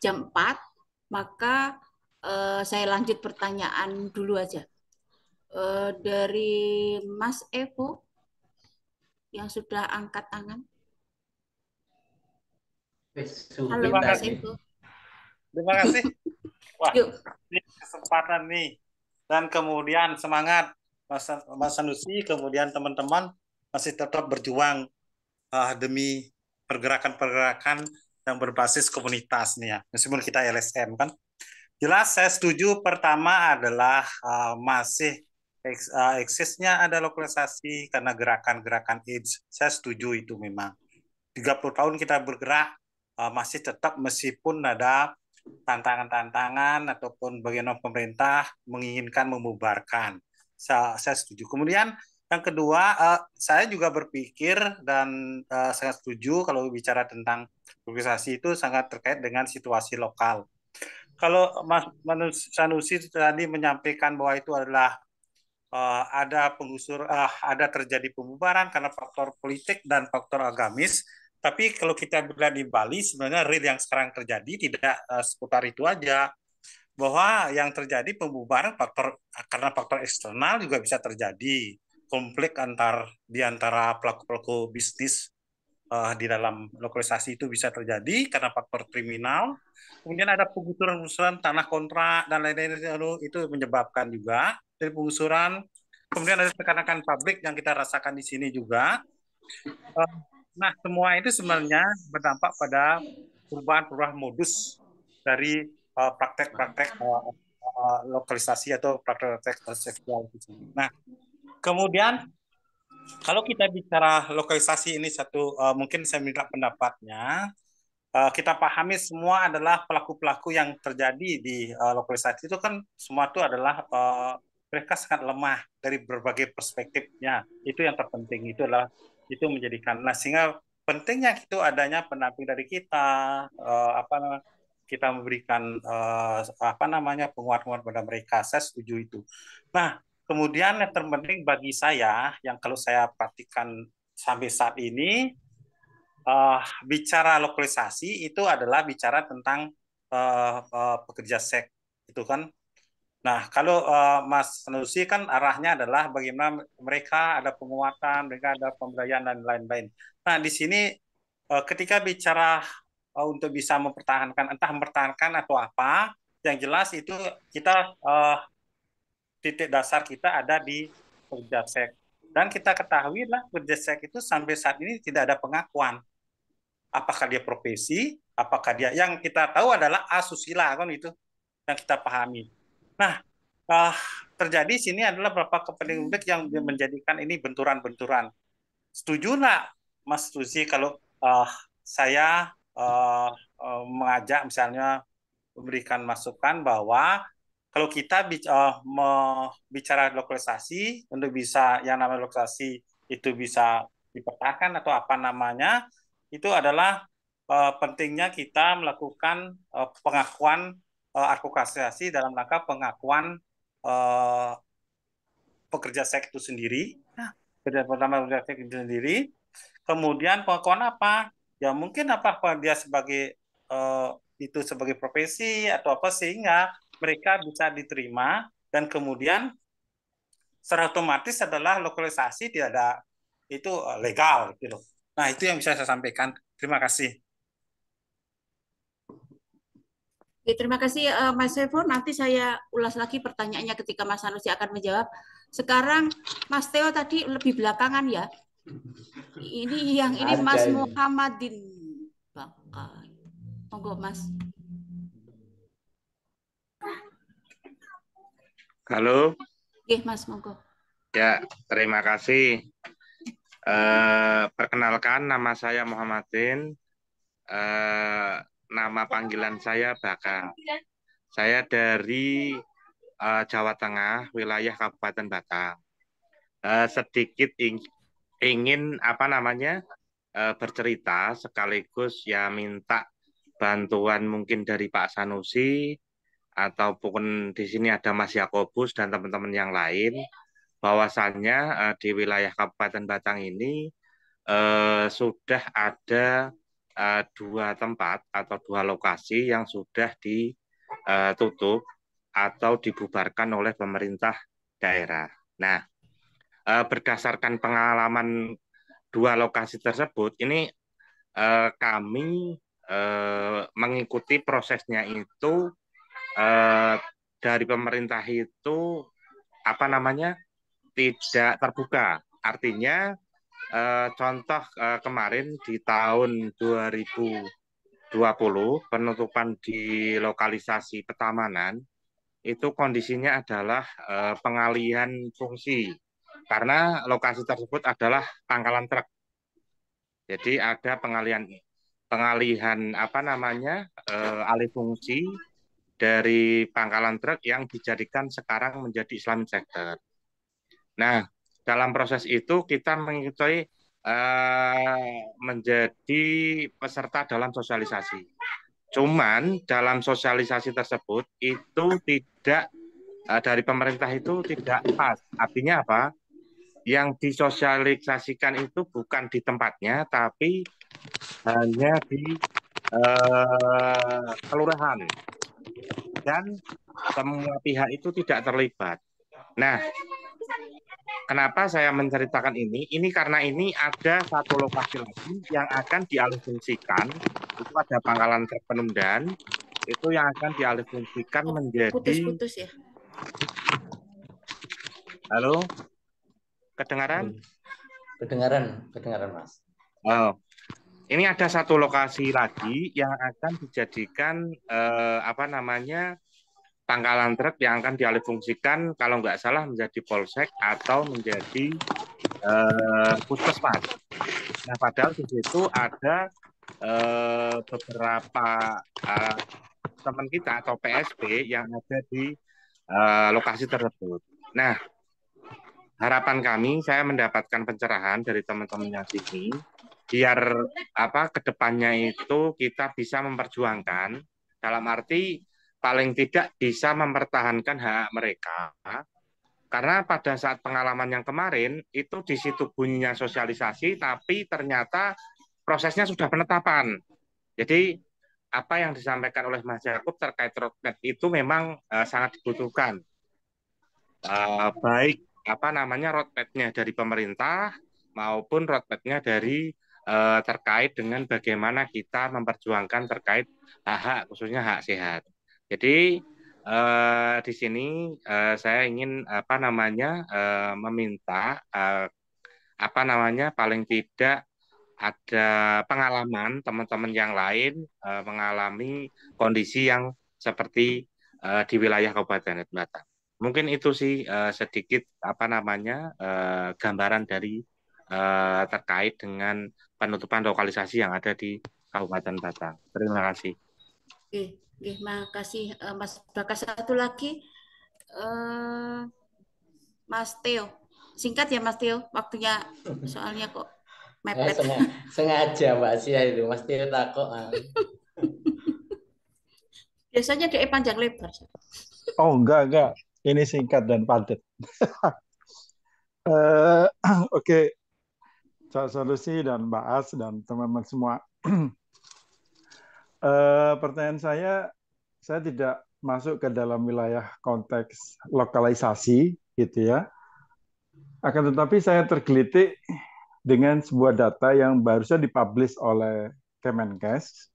jam 4, maka saya lanjut pertanyaan dulu aja. Dari Mas Evo yang sudah angkat tangan. Halo Mas Evo. Terima kasih. Wah, Yuk. ini kesempatan nih. Dan kemudian semangat Mas Sanusi, kemudian teman-teman masih tetap berjuang demi pergerakan-pergerakan yang berbasis komunitas nih ya. Meskipun kita LSM kan. Jelas saya setuju, pertama adalah masih eksisnya ada lokalisasi karena gerakan-gerakan AIDS. Saya setuju itu memang. 30 tahun kita bergerak, masih tetap meskipun ada tantangan-tantangan ataupun bagaimana pemerintah menginginkan membubarkan. Saya setuju. Kemudian yang kedua, saya juga berpikir dan sangat setuju kalau bicara tentang organisasi itu sangat terkait dengan situasi lokal. Kalau Mas Sanusi tadi menyampaikan bahwa itu adalah ada terjadi pembubaran karena faktor politik dan faktor agamis. Tapi kalau kita bilang di Bali, sebenarnya real yang sekarang terjadi tidak seputar itu aja. Bahwa yang terjadi pembubaran karena faktor eksternal juga bisa terjadi. Konflik di antara pelaku-pelaku bisnis di dalam lokalisasi itu bisa terjadi karena faktor kriminal. Kemudian ada penggusuran tanah kontrak dan lain-lain, itu menyebabkan juga dari penggusuran. Kemudian ada tekanan pabrik yang kita rasakan di sini juga. Nah, semua itu sebenarnya berdampak pada perubahan modus dari praktek-praktek lokalisasi atau praktek seksual di sini. Nah, kemudian kalau kita bicara lokalisasi ini mungkin saya minta pendapatnya. Kita pahami semua adalah pelaku-pelaku yang terjadi di lokalisasi itu kan semua itu adalah mereka sangat lemah dari berbagai perspektifnya. Itu yang terpenting, itu menjadikan. Nah, sehingga pentingnya itu adanya pendamping dari kita, kita memberikan penguatan pada mereka. Saya setuju itu. Nah, kemudian yang terpenting bagi saya, yang kalau saya perhatikan sampai saat ini, bicara lokalisasi itu adalah bicara tentang pekerja seks, itu kan Nah, kalau Mas Sanusi kan arahnya adalah bagaimana mereka ada penguatan, mereka ada pemberdayaan dan lain-lain. Nah, di sini ketika bicara untuk bisa mempertahankan, entah mempertahankan atau apa, yang jelas itu kita titik dasar kita ada di Perjasek. Dan kita ketahui lah Perjasek itu sampai saat ini tidak ada pengakuan. Apakah dia profesi, apakah dia, yang kita tahu adalah asusila kan itu yang kita pahami. Nah, terjadi sini adalah beberapa kepentingan publik yang menjadikan ini benturan-benturan. Setuju nggak, Mas Susi, kalau saya mengajak misalnya memberikan masukan bahwa kalau kita bicara lokalisasi, untuk bisa yang namanya lokalisasi itu bisa dipertahankan atau apa namanya, itu adalah pentingnya kita melakukan pengakuan advokasi dalam rangka pengakuan pekerja seks itu sendiri. Nah, pertama pekerja seks itu sendiri. Kemudian pengakuan apa? Ya mungkin apa dia sebagai itu sebagai profesi atau apa sehingga mereka bisa diterima dan kemudian secara otomatis adalah lokalisasi tidak ada itu legal gitu. Nah, itu yang bisa saya sampaikan. Terima kasih. Oke, terima kasih Mas Sevo. Nanti saya ulas lagi pertanyaannya ketika Mas Sanusi akan menjawab. Sekarang Mas Teo tadi lebih belakangan ya. Ini yang ini Mas Muhammadin Bakar. Monggo Mas. Halo. Oke, Mas, monggo. Ya, terima kasih. Perkenalkan, nama saya Muhammadin. Nama panggilan saya Bakar. Saya dari Jawa Tengah, wilayah Kabupaten Batang. Sedikit ingin bercerita sekaligus ya minta bantuan mungkin dari Pak Sanusi ataupun di sini ada Mas Yakobus dan teman-teman yang lain, bahwasannya di wilayah Kabupaten Batang ini sudah ada 2 tempat atau 2 lokasi yang sudah ditutup atau dibubarkan oleh pemerintah daerah. Nah, berdasarkan pengalaman 2 lokasi tersebut, ini kami mengikuti prosesnya itu dari pemerintah itu tidak terbuka. Artinya contoh kemarin di tahun 2020 penutupan di lokalisasi Petamanan itu kondisinya adalah pengalihan fungsi karena lokasi tersebut adalah pangkalan truk. Jadi ada pengalihan alih fungsi dari pangkalan truk yang dijadikan sekarang menjadi Islamic Center. Nah, dalam proses itu kita mengikuti menjadi peserta dalam sosialisasi. Cuman dalam sosialisasi tersebut itu tidak dari pemerintah itu tidak pas. Artinya apa? Yang disosialisasikan itu bukan di tempatnya, tapi hanya di kelurahan. Dan semua pihak itu tidak terlibat. Nah, kenapa saya menceritakan ini? Ini karena ini ada satu lokasi lagi yang akan dialihfungsikan. Itu ada pangkalan truk Penundan. Itu yang akan dialihfungsikan menjadi... Putus-putus ya. Halo? Kedengaran? Kedengaran Mas. Oh. Ini ada satu lokasi lagi yang akan dijadikan pangkalan truk yang akan dialihfungsikan kalau nggak salah menjadi polsek atau menjadi puskesmas. Nah, padahal di situ ada beberapa teman kita atau PSP yang ada di lokasi tersebut. Nah, harapan kami saya mendapatkan pencerahan dari teman-teman yang sini biar kedepannya itu kita bisa memperjuangkan dalam arti paling tidak bisa mempertahankan hak mereka, karena pada saat pengalaman yang kemarin itu di situ bunyinya sosialisasi tapi ternyata prosesnya sudah penetapan. Jadi apa yang disampaikan oleh Mas Yakub terkait roadmap itu memang sangat dibutuhkan. baik roadmap-nya dari pemerintah maupun roadmap-nya dari terkait dengan bagaimana kita memperjuangkan terkait hak-hak khususnya hak sehat. Jadi di sini saya ingin meminta paling tidak ada pengalaman teman-teman yang lain mengalami kondisi yang seperti di wilayah Kabupaten Batang. Mungkin itu sih sedikit gambaran dari terkait dengan penutupan lokalisasi yang ada di Kabupaten Batang. Terima kasih. Oke, terima kasih Mas Bakas. Satu lagi Mas Theo. Singkat ya Mas Theo, waktunya soalnya kok mepet. Sengaja Mbak Sia itu, Mas Theo takut. Biasanya dia panjang lebar. Oh enggak. Ini singkat dan padat. Oke. Cak Solusi dan Mbak As dan teman-teman semua. Pertanyaan saya tidak masuk ke dalam wilayah konteks lokalisasi, gitu ya. Akan tetapi saya tergelitik dengan sebuah data yang barusan dipublish oleh Kemenkes.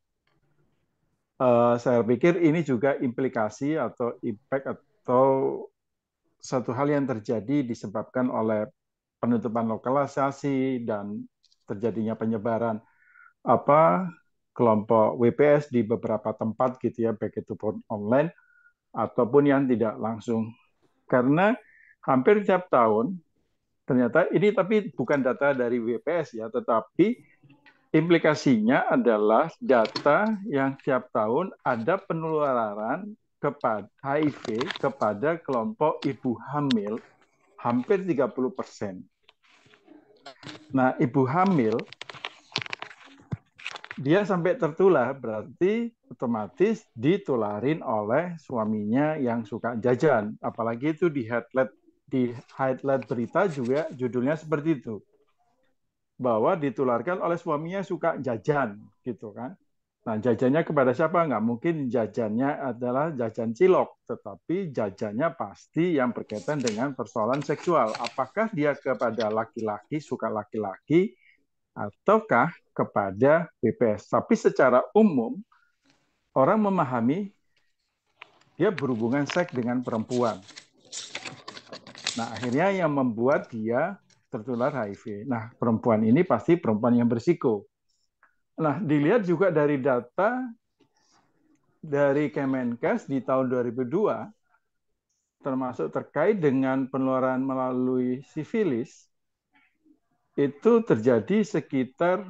Saya pikir ini juga implikasi atau impact atau satu hal yang terjadi disebabkan oleh penutupan lokalisasi dan terjadinya penyebaran kelompok WPS di beberapa tempat gitu ya, baik itu pun online ataupun yang tidak langsung. Karena hampir tiap tahun ternyata ini, tapi bukan data dari WPS ya, tetapi implikasinya adalah data yang tiap tahun ada penularan kepada HIV kepada kelompok ibu hamil hampir 30%. Nah, ibu hamil dia sampai tertular berarti otomatis ditularin oleh suaminya yang suka jajan. Apalagi itu di highlight berita juga judulnya seperti itu. Bahwa ditularkan oleh suaminya suka jajan, gitu kan. Nah, jajannya kepada siapa? Nggak mungkin jajannya adalah jajan cilok, tetapi jajannya pasti yang berkaitan dengan persoalan seksual. Apakah dia kepada laki-laki, suka laki-laki, ataukah kepada BPS. Tapi secara umum, orang memahami dia berhubungan seks dengan perempuan. Nah, akhirnya yang membuat dia tertular HIV. Nah, perempuan ini pasti perempuan yang berisiko. Nah, dilihat juga dari data dari Kemenkes di tahun 2002, termasuk terkait dengan penularan melalui sifilis, itu terjadi sekitar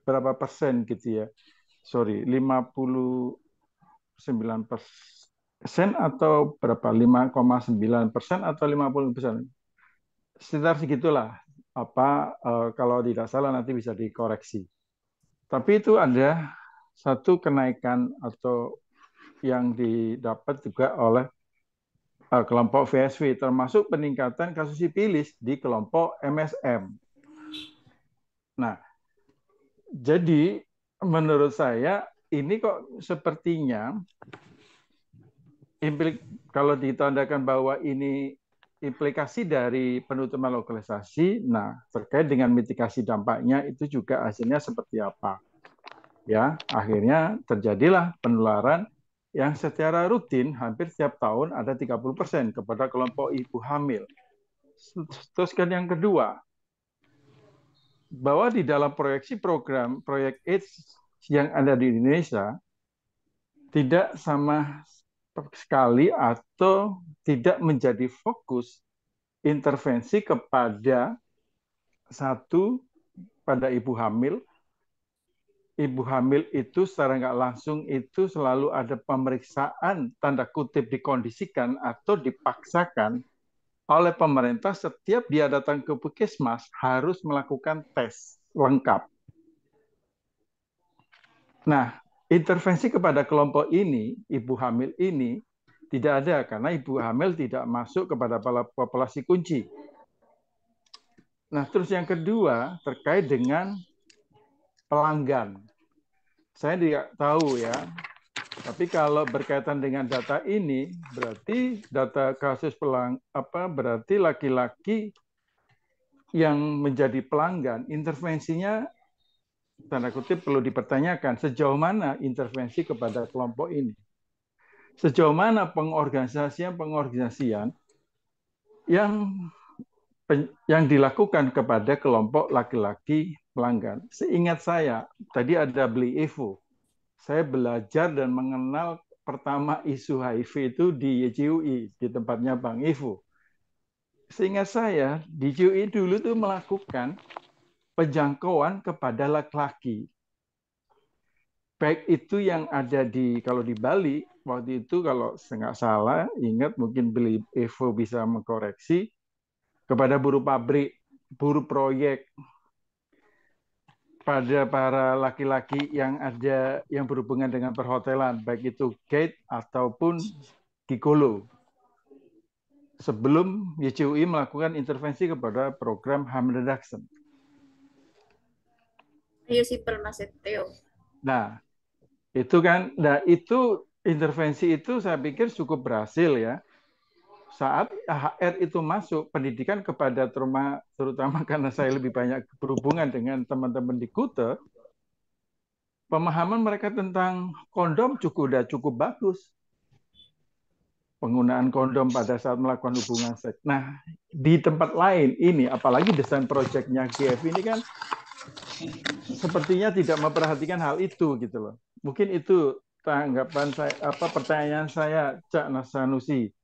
berapa persen gitu ya? 59% atau berapa? 5,9% atau 50%? Sekitar segitulah. Kalau tidak salah nanti bisa dikoreksi. Tapi itu ada satu kenaikan atau yang didapat juga oleh kelompok VSV, termasuk peningkatan kasus sifilis di kelompok MSM. Nah, jadi menurut saya ini kok sepertinya kalau ditandakan bahwa ini implikasi dari penutupan lokalisasi, nah terkait dengan mitigasi dampaknya itu juga hasilnya seperti apa. Ya, akhirnya terjadilah penularan yang secara rutin hampir setiap tahun ada 30% kepada kelompok ibu hamil. Terus kan yang kedua, bahwa di dalam proyeksi program proyek AIDS yang ada di Indonesia tidak sama sekali atau tidak menjadi fokus intervensi kepada pada ibu hamil. Ibu hamil itu secara nggak langsung itu selalu ada pemeriksaan tanda kutip dikondisikan atau dipaksakan oleh pemerintah setiap dia datang ke puskesmas harus melakukan tes lengkap. Nah, intervensi kepada kelompok ini, ibu hamil ini, tidak ada karena ibu hamil tidak masuk kepada populasi kunci. Nah, terus yang kedua terkait dengan pelanggan. Saya tidak tahu ya, Tapi kalau berkaitan dengan data ini, berarti data kasus berarti laki-laki yang menjadi pelanggan, intervensinya tanda kutip perlu dipertanyakan sejauh mana intervensi kepada kelompok ini. Sejauh mana pengorganisasian yang dilakukan kepada kelompok laki-laki pelanggan. Seingat saya, tadi ada beli Evo. Saya belajar dan mengenal pertama isu HIV itu di YCUI, di tempatnya Bang Evo. Seingat saya, di YCUI dulu tuh melakukan penjangkauan kepada laki-laki. Baik itu yang ada kalau di Bali, waktu itu kalau nggak salah, ingat mungkin beli Evo bisa mengkoreksi, kepada buruh pabrik, buruh proyek, pada para laki-laki yang berhubungan dengan perhotelan, baik itu gate ataupun gigolo. Sebelum YCUI melakukan intervensi kepada program harm reduction. Ayo simpel Mas Theo. Nah, itu intervensi itu saya pikir cukup berhasil ya. Saat HR itu masuk, pendidikan kepada terutama karena saya lebih banyak berhubungan dengan teman-teman di Kute, pemahaman mereka tentang kondom sudah cukup bagus. Penggunaan kondom pada saat melakukan hubungan seks. Nah, di tempat lain ini, apalagi desain proyeknya GF ini kan sepertinya tidak memperhatikan hal itu gitu loh. Mungkin itu tanggapan saya, pertanyaan saya, Cak Sanusi.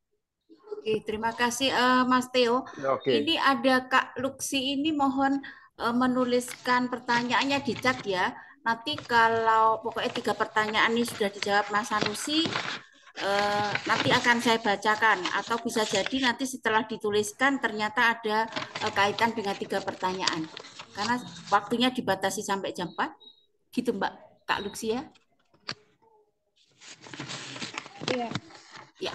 Oke, terima kasih Mas Theo. Oke. Ini ada Kak Luksi ini mohon menuliskan pertanyaannya di chat ya. Nanti kalau pokoknya 3 pertanyaan ini sudah dijawab Mas Sanusi, nanti akan saya bacakan. Atau bisa jadi nanti setelah dituliskan ternyata ada kaitan dengan 3 pertanyaan. Karena waktunya dibatasi sampai jam 4. Gitu Mbak Kak Luksi ya. Iya. Ya.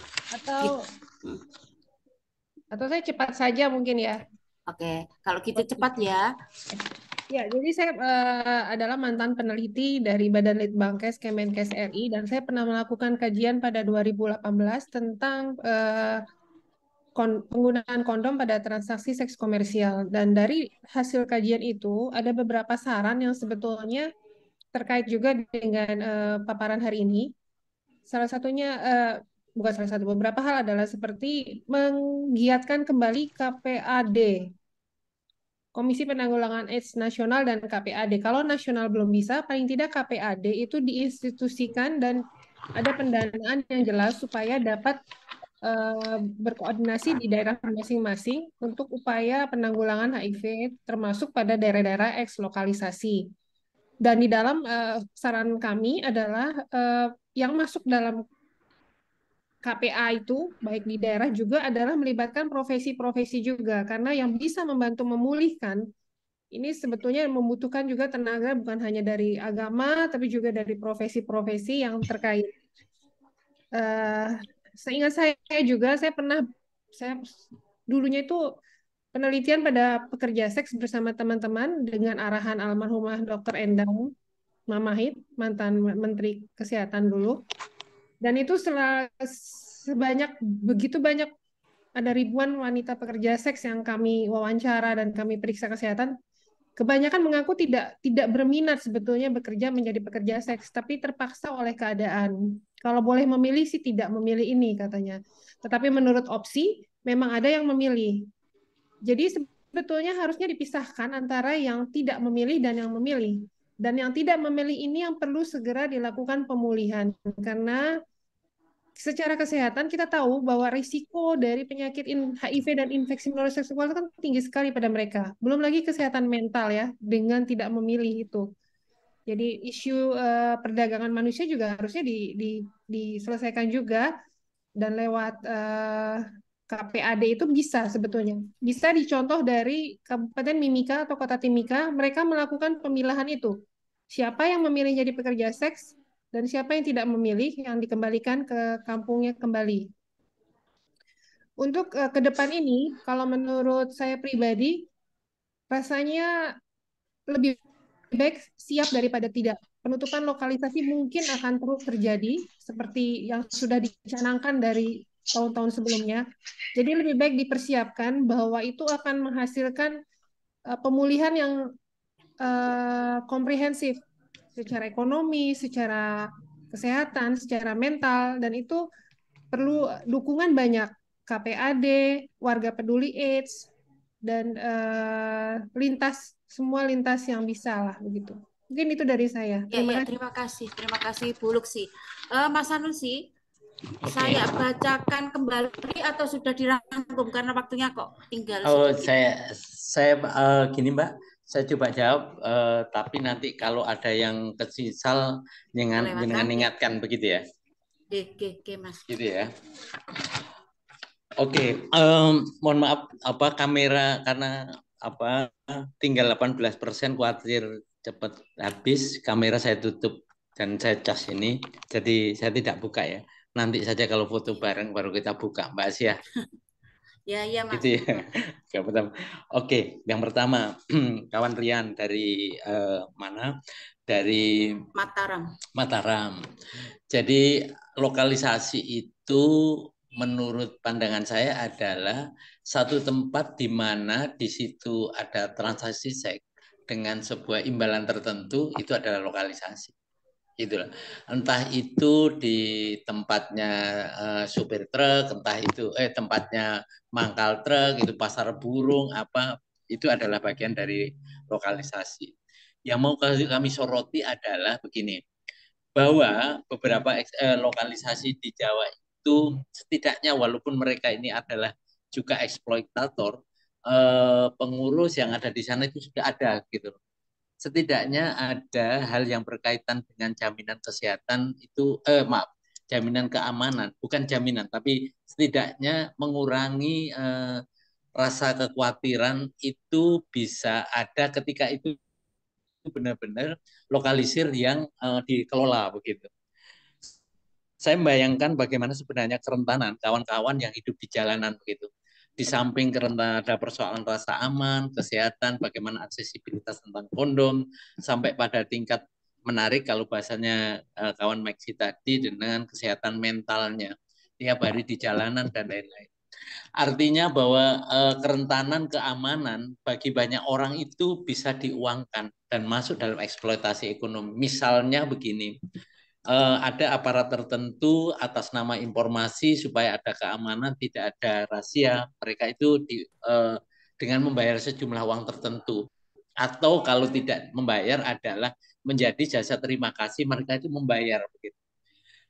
Atau saya cepat saja mungkin ya. Oke, kalau gitu cepat ya. Ya, jadi saya adalah mantan peneliti dari Badan Litbangkes Kemenkes RI dan saya pernah melakukan kajian pada 2018 tentang penggunaan kondom pada transaksi seks komersial. Dan dari hasil kajian itu ada beberapa saran yang sebetulnya terkait juga dengan paparan hari ini. Salah satunya bukan salah satu, beberapa hal adalah seperti menggiatkan kembali KPAD, Komisi Penanggulangan AIDS Nasional dan KPAD. Kalau nasional belum bisa, paling tidak KPAD itu diinstitusikan dan ada pendanaan yang jelas supaya dapat berkoordinasi di daerah masing-masing untuk upaya penanggulangan HIV termasuk pada daerah-daerah eks lokalisasi. Dan di dalam saran kami adalah yang masuk dalam KPA itu, baik di daerah juga adalah melibatkan profesi-profesi juga, karena yang bisa membantu memulihkan, ini sebetulnya membutuhkan juga tenaga bukan hanya dari agama, tapi juga dari profesi-profesi yang terkait. Seingat saya juga, saya dulunya itu penelitian pada pekerja seks bersama teman-teman dengan arahan almarhumah Dr. Endang Mamahit, mantan Menteri Kesehatan dulu. Dan itu begitu banyak, ada ribuan wanita pekerja seks yang kami wawancara dan kami periksa kesehatan. Kebanyakan mengaku tidak berminat sebetulnya bekerja menjadi pekerja seks, tapi terpaksa oleh keadaan. Kalau boleh memilih sih tidak memilih ini katanya. Tetapi menurut opsi memang ada yang memilih. Jadi sebetulnya harusnya dipisahkan antara yang tidak memilih dan yang memilih. Dan yang tidak memilih ini yang perlu segera dilakukan pemulihan. Karena secara kesehatan kita tahu bahwa risiko dari penyakit HIV dan infeksi menular seksual itu kan tinggi sekali pada mereka. Belum lagi kesehatan mental ya, dengan tidak memilih itu. Jadi isu perdagangan manusia juga harusnya diselesaikan juga, dan lewat KPAD itu bisa sebetulnya. Bisa dicontoh dari Kabupaten Mimika atau Kota Timika, mereka melakukan pemilahan itu. Siapa yang memilih jadi pekerja seks, dan siapa yang tidak memilih, yang dikembalikan ke kampungnya kembali. Untuk ke depan ini, kalau menurut saya pribadi, rasanya lebih baik siap daripada tidak. Penutupan lokalisasi mungkin akan terus terjadi seperti yang sudah dicanangkan dari tahun-tahun sebelumnya. Jadi lebih baik dipersiapkan bahwa itu akan menghasilkan pemulihan yang komprehensif secara ekonomi, secara kesehatan, secara mental, dan itu perlu dukungan banyak KPAD, warga peduli AIDS, dan semua lintas yang bisa lah begitu. Mungkin itu dari saya. Terima kasih Bu Luksi. Mas Sanusi, saya bacakan kembali atau sudah dirangkum karena waktunya kok tinggal sedikit. Saya gini Mbak, saya coba jawab, tapi nanti kalau ada yang kesisal jangan ingatkan begitu ya. Oke, Mas. Gitu ya. Oke, mohon maaf kamera karena tinggal 18%, khawatir cepat habis, kamera saya tutup dan saya cas ini, jadi saya tidak buka ya. Nanti saja kalau foto bareng baru kita buka, Mbak Asia. Ya Mas. Gitu ya. Oke, yang pertama kawan Rian dari mana? Dari Mataram. Jadi lokalisasi itu menurut pandangan saya adalah satu tempat di mana di situ ada transaksi seks dengan sebuah imbalan tertentu, itu adalah lokalisasi. Itulah. Entah itu di tempatnya supir truk, entah itu tempatnya mangkal truk, itu pasar burung itu adalah bagian dari lokalisasi. Yang mau kami soroti adalah begini, bahwa beberapa lokalisasi di Jawa itu setidaknya walaupun mereka ini adalah juga eksploitator, pengurus yang ada di sana itu sudah ada gitu. Setidaknya ada hal yang berkaitan dengan jaminan kesehatan itu, jaminan keamanan, bukan jaminan, tapi setidaknya mengurangi rasa kekhawatiran itu bisa ada ketika itu benar-benar lokalisir yang dikelola begitu. Saya membayangkan bagaimana sebenarnya kerentanan kawan-kawan yang hidup di jalanan begitu. Di samping kerentanan ada persoalan rasa aman, kesehatan, bagaimana aksesibilitas tentang kondom, sampai pada tingkat menarik kalau bahasanya kawan Maxi tadi dengan kesehatan mentalnya, tiap hari di jalanan dan lain-lain. Artinya bahwa kerentanan keamanan bagi banyak orang itu bisa diuangkan dan masuk dalam eksploitasi ekonomi. Misalnya begini, ada aparat tertentu atas nama informasi supaya ada keamanan, tidak ada rahasia, mereka itu dengan membayar sejumlah uang tertentu, atau kalau tidak membayar adalah menjadi jasa terima kasih, mereka itu membayar begitu.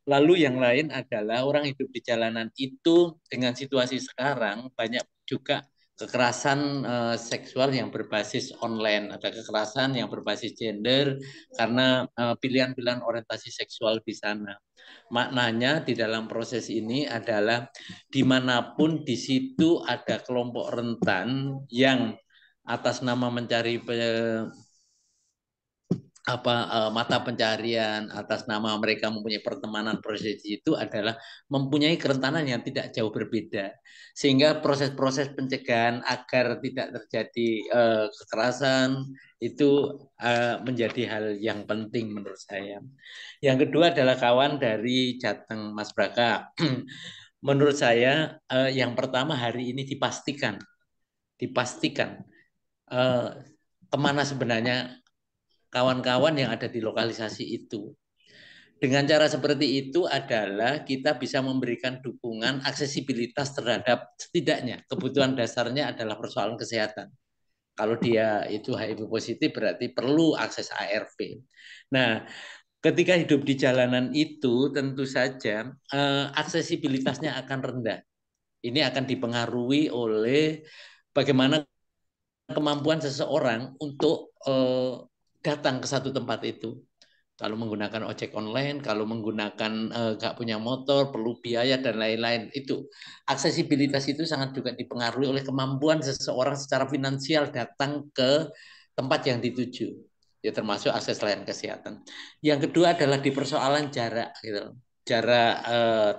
Lalu yang lain adalah orang hidup di jalanan itu dengan situasi sekarang banyak juga kekerasan seksual yang berbasis online, ada kekerasan yang berbasis gender karena pilihan-pilihan orientasi seksual di sana. Maknanya di dalam proses ini adalah dimanapun di situ ada kelompok rentan yang atas nama mencari mata pencarian, atas nama mereka mempunyai pertemanan prostitusi itu adalah mempunyai kerentanan yang tidak jauh berbeda, sehingga proses-proses pencegahan agar tidak terjadi kekerasan itu menjadi hal yang penting menurut saya. Yang kedua adalah kawan dari Jateng, Mas Braka. Menurut saya yang pertama hari ini dipastikan kemana sebenarnya kawan-kawan yang ada di lokalisasi itu. Dengan cara seperti itu adalah kita bisa memberikan dukungan aksesibilitas terhadap setidaknya kebutuhan dasarnya adalah persoalan kesehatan. Kalau dia itu HIV positif berarti perlu akses ARV. Nah, ketika hidup di jalanan itu tentu saja aksesibilitasnya akan rendah. Ini akan dipengaruhi oleh bagaimana kemampuan seseorang untuk datang ke satu tempat itu. Kalau menggunakan ojek online, kalau menggunakan nggak punya motor, perlu biaya dan lain-lain. Itu aksesibilitas itu sangat juga dipengaruhi oleh kemampuan seseorang secara finansial datang ke tempat yang dituju. Ya termasuk akses layanan kesehatan. Yang kedua adalah di persoalan jarak, gitu. Jarak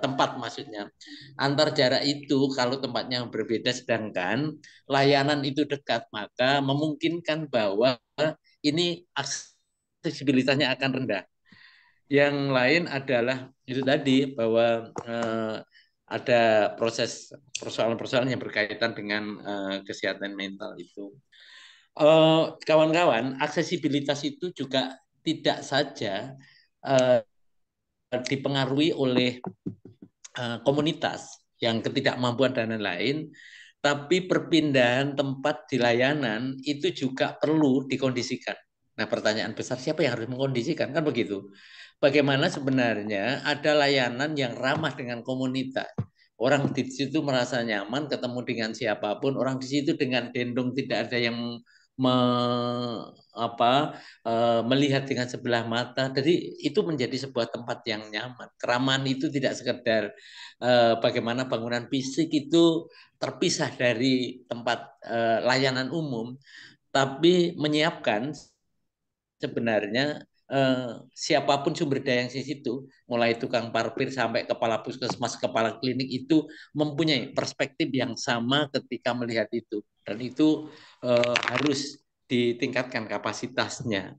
tempat maksudnya. Antar jarak itu kalau tempatnya berbeda sedangkan layanan itu dekat, maka memungkinkan bahwa ini aksesibilitasnya akan rendah. Yang lain adalah itu tadi bahwa ada proses persoalan-persoalan yang berkaitan dengan kesehatan mental itu. Kawan-kawan, aksesibilitas itu juga tidak saja dipengaruhi oleh komunitas yang ketidakmampuan dan lain-lain, tapi perpindahan tempat di layanan itu juga perlu dikondisikan. Nah, pertanyaan besar, siapa yang harus mengkondisikan? Kan begitu. Bagaimana sebenarnya ada layanan yang ramah dengan komunitas. Orang di situ merasa nyaman, ketemu dengan siapapun. Orang di situ dengan dendong tidak ada yang melihat dengan sebelah mata. Jadi itu menjadi sebuah tempat yang nyaman. Keramahan itu tidak sekedar bagaimana bangunan fisik itu terpisah dari tempat layanan umum, tapi menyiapkan sebenarnya siapapun sumber daya yang di situ, mulai tukang parkir sampai kepala puskesmas, kepala klinik itu mempunyai perspektif yang sama ketika melihat itu, dan itu harus ditingkatkan kapasitasnya.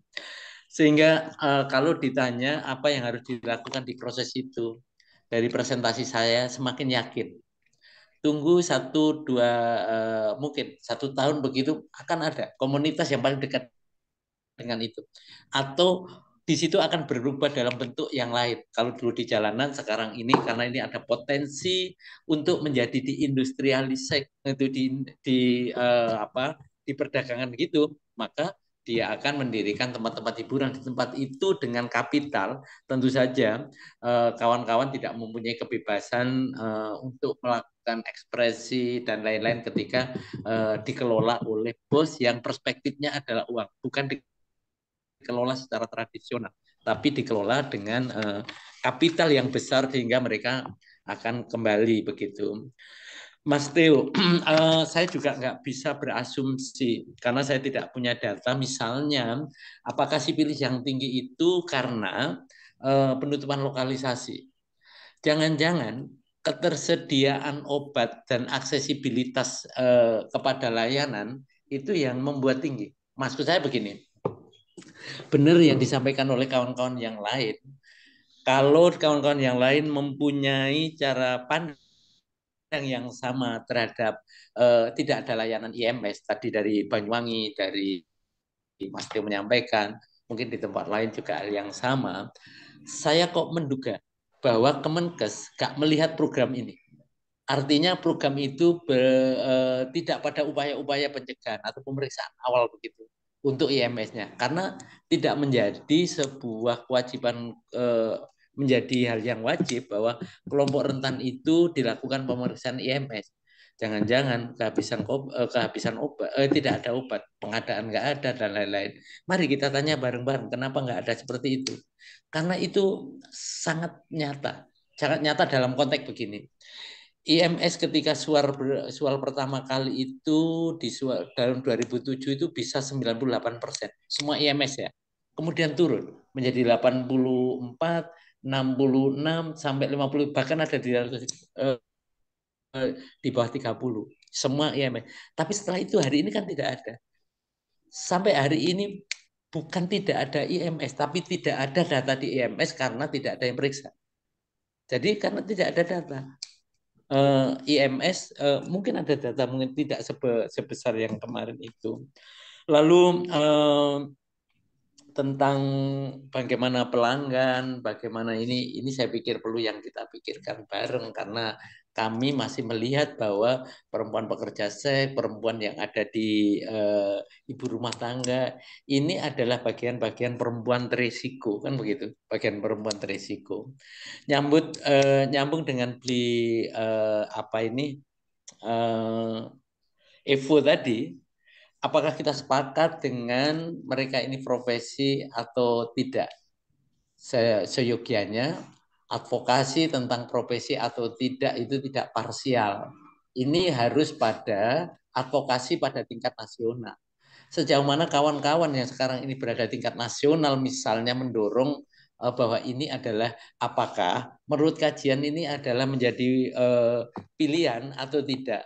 Sehingga kalau ditanya apa yang harus dilakukan di proses itu, dari presentasi saya semakin yakin. Tunggu 1-2 mungkin 1 tahun begitu akan ada komunitas yang paling dekat dengan itu, atau di situ akan berubah dalam bentuk yang lain. Kalau dulu di jalanan, sekarang ini karena ini ada potensi untuk menjadi diindustrialisasi itu di perdagangan gitu, maka dia akan mendirikan tempat-tempat hiburan di tempat itu dengan kapital. Tentu saja kawan-kawan tidak mempunyai kebebasan untuk melakukan ekspresi dan lain-lain ketika dikelola oleh bos yang perspektifnya adalah uang, bukan dikelola secara tradisional, tapi dikelola dengan kapital yang besar sehingga mereka akan kembali begitu. Mas Theo, saya juga nggak bisa berasumsi karena saya tidak punya data. Misalnya, apakah sipilis yang tinggi itu karena penutupan lokalisasi? Jangan-jangan ketersediaan obat dan aksesibilitas kepada layanan itu yang membuat tinggi. Maksud saya begini, benar yang disampaikan oleh kawan-kawan yang lain. Kalau kawan-kawan yang lain mempunyai cara pandang yang sama terhadap tidak ada layanan IMS tadi dari Banyuwangi, dari Mas Teo menyampaikan, mungkin di tempat lain juga hal yang sama. Saya kok menduga bahwa Kemenkes gak melihat program ini. Artinya program itu tidak pada upaya-upaya pencegahan atau pemeriksaan awal begitu untuk IMS-nya, karena tidak menjadi sebuah kewajiban, menjadi hal yang wajib bahwa kelompok rentan itu dilakukan pemeriksaan IMS. Jangan-jangan kehabisan obat, tidak ada obat, pengadaan nggak ada dan lain-lain. Mari kita tanya bareng-bareng kenapa nggak ada seperti itu. Karena itu sangat nyata dalam konteks begini. IMS ketika sual pertama kali itu di dalam 2007 itu bisa 98%. Semua IMS ya. Kemudian turun menjadi 84, 66 sampai 50, bahkan ada di bawah 30. Semua IMS. Tapi setelah itu hari ini kan tidak ada. Sampai hari ini bukan tidak ada IMS, tapi tidak ada data di IMS karena tidak ada yang periksa. Jadi karena tidak ada data. IMS mungkin ada data, mungkin tidak sebesar yang kemarin itu. Lalu tentang bagaimana pelanggan, bagaimana ini saya pikir perlu yang kita pikirkan bareng, karena kami masih melihat bahwa perempuan pekerja seks, perempuan yang ada di ibu rumah tangga, ini adalah bagian-bagian perempuan berisiko, kan begitu, bagian perempuan berisiko. Nyambung dengan beli Evo tadi, apakah kita sepakat dengan mereka ini profesi atau tidak? Seyogianya advokasi tentang profesi atau tidak itu tidak parsial. Ini harus pada advokasi pada tingkat nasional. Sejauh mana kawan-kawan yang sekarang ini berada di tingkat nasional misalnya mendorong bahwa ini adalah, apakah menurut kajian ini adalah menjadi pilihan atau tidak.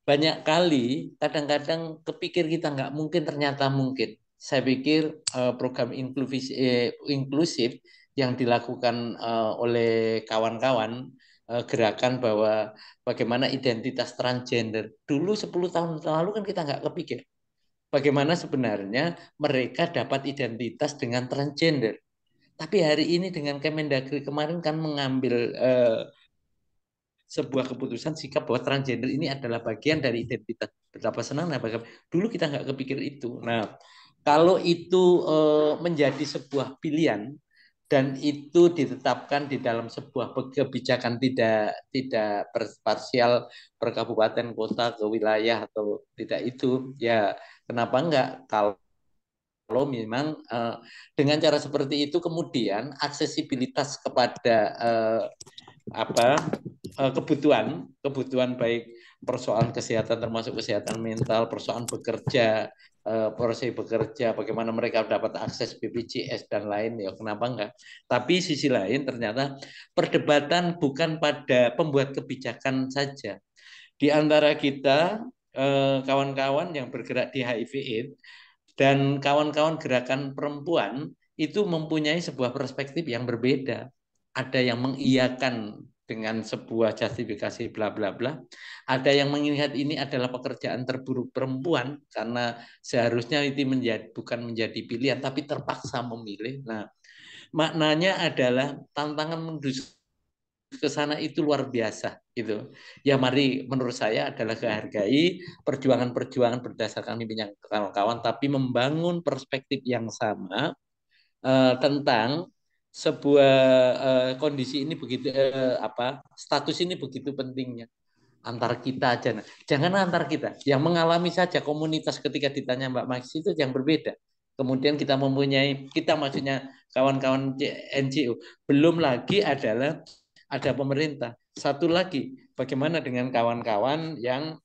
Banyak kali kadang-kadang kepikir kita nggak mungkin, ternyata mungkin. saya pikir program inklusif yang dilakukan oleh kawan-kawan gerakan bahwa bagaimana identitas transgender. Dulu 10 tahun lalu kan kita nggak kepikir bagaimana sebenarnya mereka dapat identitas dengan transgender. Tapi hari ini dengan Kemendagri kemarin kan mengambil sebuah keputusan sikap bahwa transgender ini adalah bagian dari identitas. Betapa senang, nah dulu kita nggak kepikir itu. Nah, kalau itu menjadi sebuah pilihan dan itu ditetapkan di dalam sebuah kebijakan tidak parsial per kabupaten, kota, ke wilayah atau tidak, itu ya kenapa enggak. Kalau memang dengan cara seperti itu kemudian aksesibilitas kepada kebutuhan baik persoalan kesehatan termasuk kesehatan mental, persoalan bekerja, bagaimana mereka dapat akses BPJS dan lain, ya kenapa enggak. Tapi sisi lain ternyata perdebatan bukan pada pembuat kebijakan saja. Di antara kita kawan-kawan yang bergerak di HIV/AIDS dan kawan-kawan gerakan perempuan itu mempunyai sebuah perspektif yang berbeda. Ada yang mengiyakan dengan sebuah justifikasi bla bla bla. Ada yang mengingat ini adalah pekerjaan terburuk perempuan karena seharusnya itu bukan menjadi pilihan tapi terpaksa memilih. Nah, maknanya adalah tantangan menuju ke sana itu luar biasa gitu. Ya mari menurut saya adalah hargai perjuangan-perjuangan berdasarkan mimpinya kawan-kawan tapi membangun perspektif yang sama tentang sebuah kondisi ini begitu status ini begitu pentingnya antar kita aja. Nah, jangan antar kita, yang mengalami saja komunitas ketika ditanya Mbak Maxi itu yang berbeda. Kemudian kita maksudnya kawan-kawan NGO, belum lagi adalah ada pemerintah. Satu lagi, bagaimana dengan kawan-kawan yang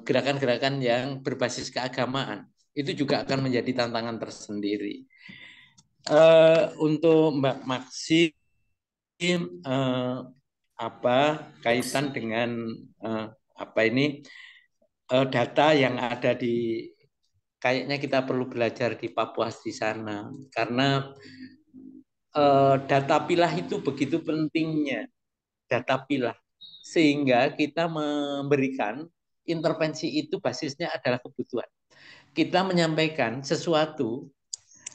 gerakan-gerakan yang berbasis keagamaan, itu juga akan menjadi tantangan tersendiri. Untuk Mbak Maxi, kaitan dengan data yang ada di, kayaknya kita perlu belajar di Papua di sana karena data pilah itu begitu pentingnya, data pilah, sehingga kita memberikan intervensi itu basisnya adalah kebutuhan. Kita menyampaikan sesuatu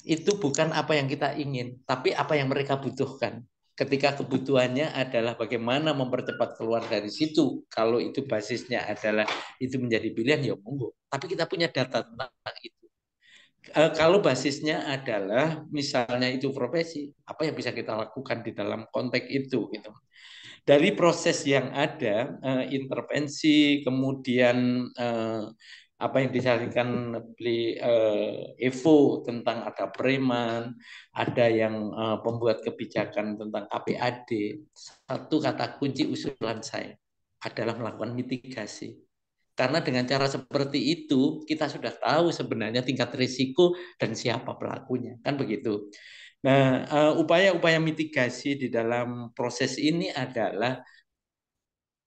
itu bukan apa yang kita ingin, tapi apa yang mereka butuhkan. Ketika kebutuhannya adalah bagaimana mempercepat keluar dari situ, kalau itu basisnya adalah itu menjadi pilihan, ya monggo. Tapi kita punya data tentang itu. Kalau basisnya adalah misalnya itu profesi, apa yang bisa kita lakukan di dalam konteks itu gitu. Dari proses yang ada, intervensi, kemudian apa yang disampaikan Evo tentang ada preman, ada yang pembuat kebijakan tentang KPAD. Satu kata kunci usulan saya adalah melakukan mitigasi. Karena dengan cara seperti itu kita sudah tahu sebenarnya tingkat risiko dan siapa pelakunya, kan begitu. Nah, upaya-upaya mitigasi di dalam proses ini adalah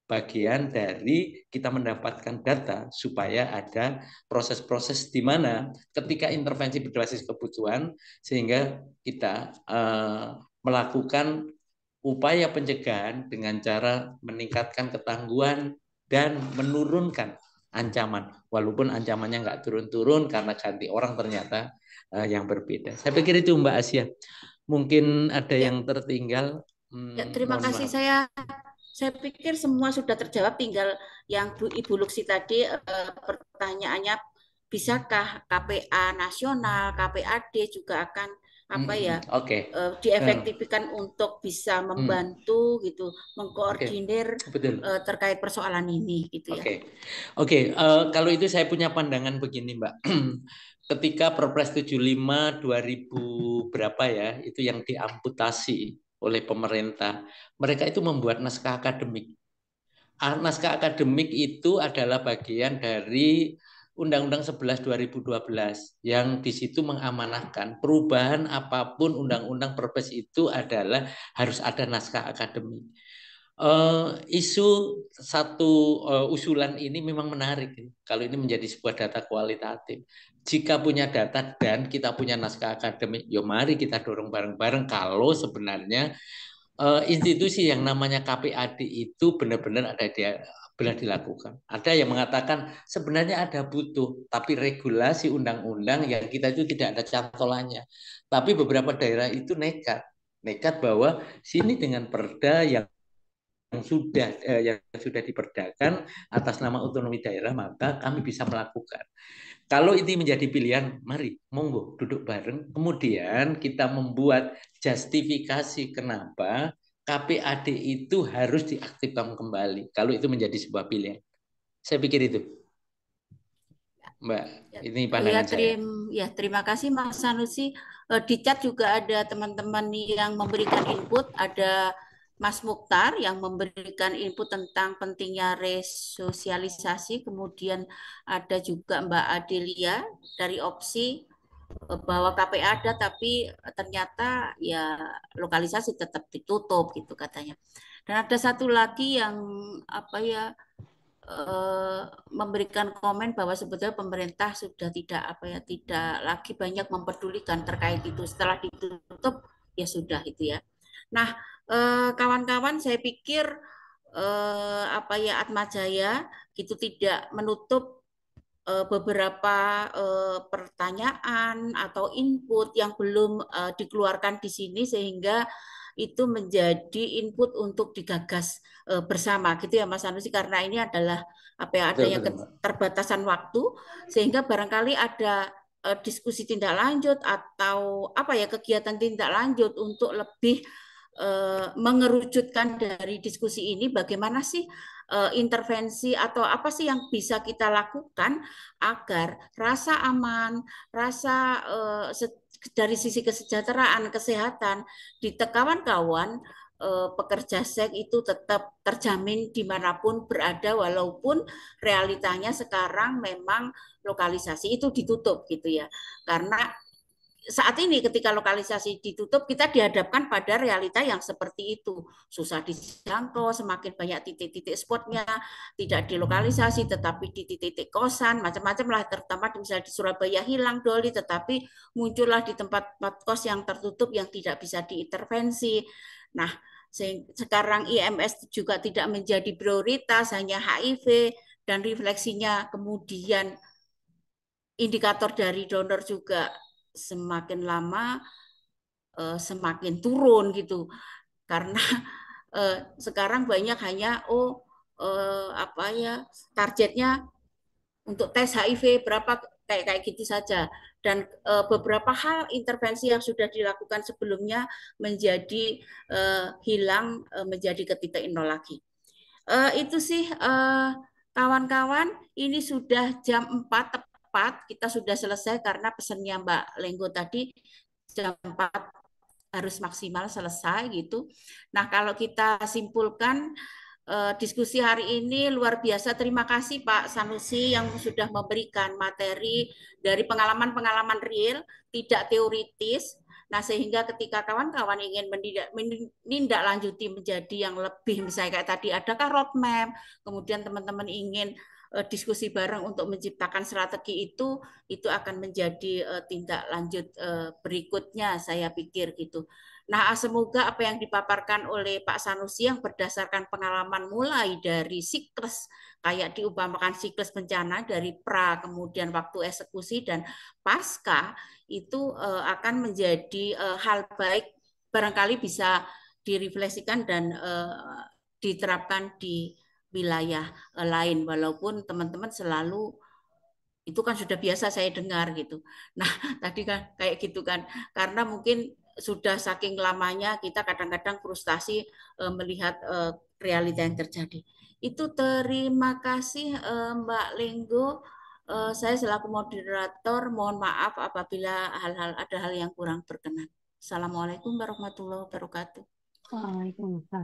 bagian dari kita mendapatkan data supaya ada proses-proses di mana ketika intervensi berbasis kebutuhan sehingga kita melakukan upaya pencegahan dengan cara meningkatkan ketangguhan dan menurunkan ancaman, walaupun ancamannya nggak turun-turun karena ganti orang ternyata yang berbeda. Saya pikir itu Mbak Asia. Mungkin ada yang tertinggal. Ya, terima kasih. Saya pikir semua sudah terjawab. Tinggal yang Ibu Luksi tadi pertanyaannya, bisakah KPA nasional, KPAD juga akan diefektifkan untuk bisa membantu gitu, mengkoordinir terkait persoalan ini gitu ya. Kalau itu saya punya pandangan begini Mbak. Ketika Perpres 75 2000 berapa ya, itu yang diamputasi oleh pemerintah, mereka itu membuat naskah akademik. Naskah akademik itu adalah bagian dari Undang-Undang 11 2012 yang di situ mengamanahkan perubahan apapun undang-undang Perpres itu adalah harus ada naskah akademik. Isu satu usulan ini memang menarik kalau ini menjadi sebuah data kualitatif. Jika punya data dan kita punya naskah akademik, yo mari kita dorong bareng-bareng kalau sebenarnya institusi yang namanya KPAD itu benar-benar ada benar dilakukan. Ada yang mengatakan sebenarnya ada butuh, tapi regulasi undang-undang yang kita itu tidak ada cantolannya. Tapi beberapa daerah itu nekat bahwa sini dengan perda yang sudah diperdakan atas nama otonomi daerah, maka kami bisa melakukan. Kalau ini menjadi pilihan, mari monggo duduk bareng. Kemudian kita membuat justifikasi kenapa KPAD itu harus diaktifkan kembali. Kalau itu menjadi sebuah pilihan, saya pikir itu, Mbak. Ini pandangan saya. Terima kasih Mas Sanusi. Di chat juga ada teman-teman yang memberikan input. Ada Mas Mukhtar yang memberikan input tentang pentingnya resosialisasi. Kemudian ada juga Mbak Adelia dari Opsi bahwa KPA ada tapi ternyata ya lokalisasi tetap ditutup gitu katanya. Dan ada satu lagi yang memberikan komen bahwa sebetulnya pemerintah sudah tidak lagi banyak mempedulikan terkait itu, setelah ditutup ya sudah itu ya. Nah, kawan-kawan, saya pikir Atmajaya gitu tidak menutup beberapa pertanyaan atau input yang belum dikeluarkan di sini, sehingga itu menjadi input untuk digagas bersama gitu ya Mas Sanusi, karena ini adalah adanya keterbatasan waktu, sehingga barangkali ada diskusi tindak lanjut atau kegiatan tindak lanjut untuk lebih mengerucutkan dari diskusi ini bagaimana sih intervensi atau apa sih yang bisa kita lakukan agar rasa aman, rasa dari sisi kesejahteraan, kesehatan di kawan-kawan pekerja seks itu tetap terjamin dimanapun berada, walaupun realitanya sekarang memang lokalisasi itu ditutup gitu ya. Karena saat ini ketika lokalisasi ditutup, kita dihadapkan pada realita yang seperti itu. Susah dijangkau, semakin banyak titik-titik spotnya, tidak dilokalisasi, tetapi di titik-titik kosan, macam-macam lah, terutama misalnya di Surabaya hilang doli, tetapi muncullah di tempat kos yang tertutup yang tidak bisa diintervensi. Nah, sekarang IMS juga tidak menjadi prioritas, hanya HIV, dan refleksinya kemudian indikator dari donor juga semakin lama semakin turun gitu, karena sekarang banyak hanya targetnya untuk tes HIV berapa kayak gitu saja, dan beberapa hal intervensi yang sudah dilakukan sebelumnya menjadi hilang, menjadi ke titik nol lagi. Itu sih kawan-kawan, ini sudah jam 4 tepat, kita sudah selesai karena pesannya Mbak Lenggo tadi jam 4 harus maksimal selesai gitu. Nah, kalau kita simpulkan diskusi hari ini luar biasa. Terima kasih Pak Sanusi yang sudah memberikan materi dari pengalaman-pengalaman real, tidak teoritis. Nah, sehingga ketika kawan-kawan ingin menindaklanjuti menjadi yang lebih, misalnya kayak tadi, adakah roadmap, kemudian teman-teman ingin diskusi bareng untuk menciptakan strategi itu akan menjadi tindak lanjut berikutnya, saya pikir gitu. Nah, semoga apa yang dipaparkan oleh Pak Sanusi yang berdasarkan pengalaman mulai dari siklus, kayak diumpamakan siklus bencana dari pra, kemudian waktu eksekusi dan pasca, itu akan menjadi hal baik, barangkali bisa direfleksikan dan diterapkan di wilayah lain, walaupun teman-teman selalu itu kan sudah biasa saya dengar gitu. Nah, tadi kan kayak gitu kan, karena mungkin sudah saking lamanya kita kadang-kadang frustasi melihat realita yang terjadi. Itu terima kasih Mbak Lenggo. Saya selaku moderator mohon maaf apabila ada hal yang kurang berkenan. Assalamualaikum warahmatullahi wabarakatuh. Waalaikumsalam.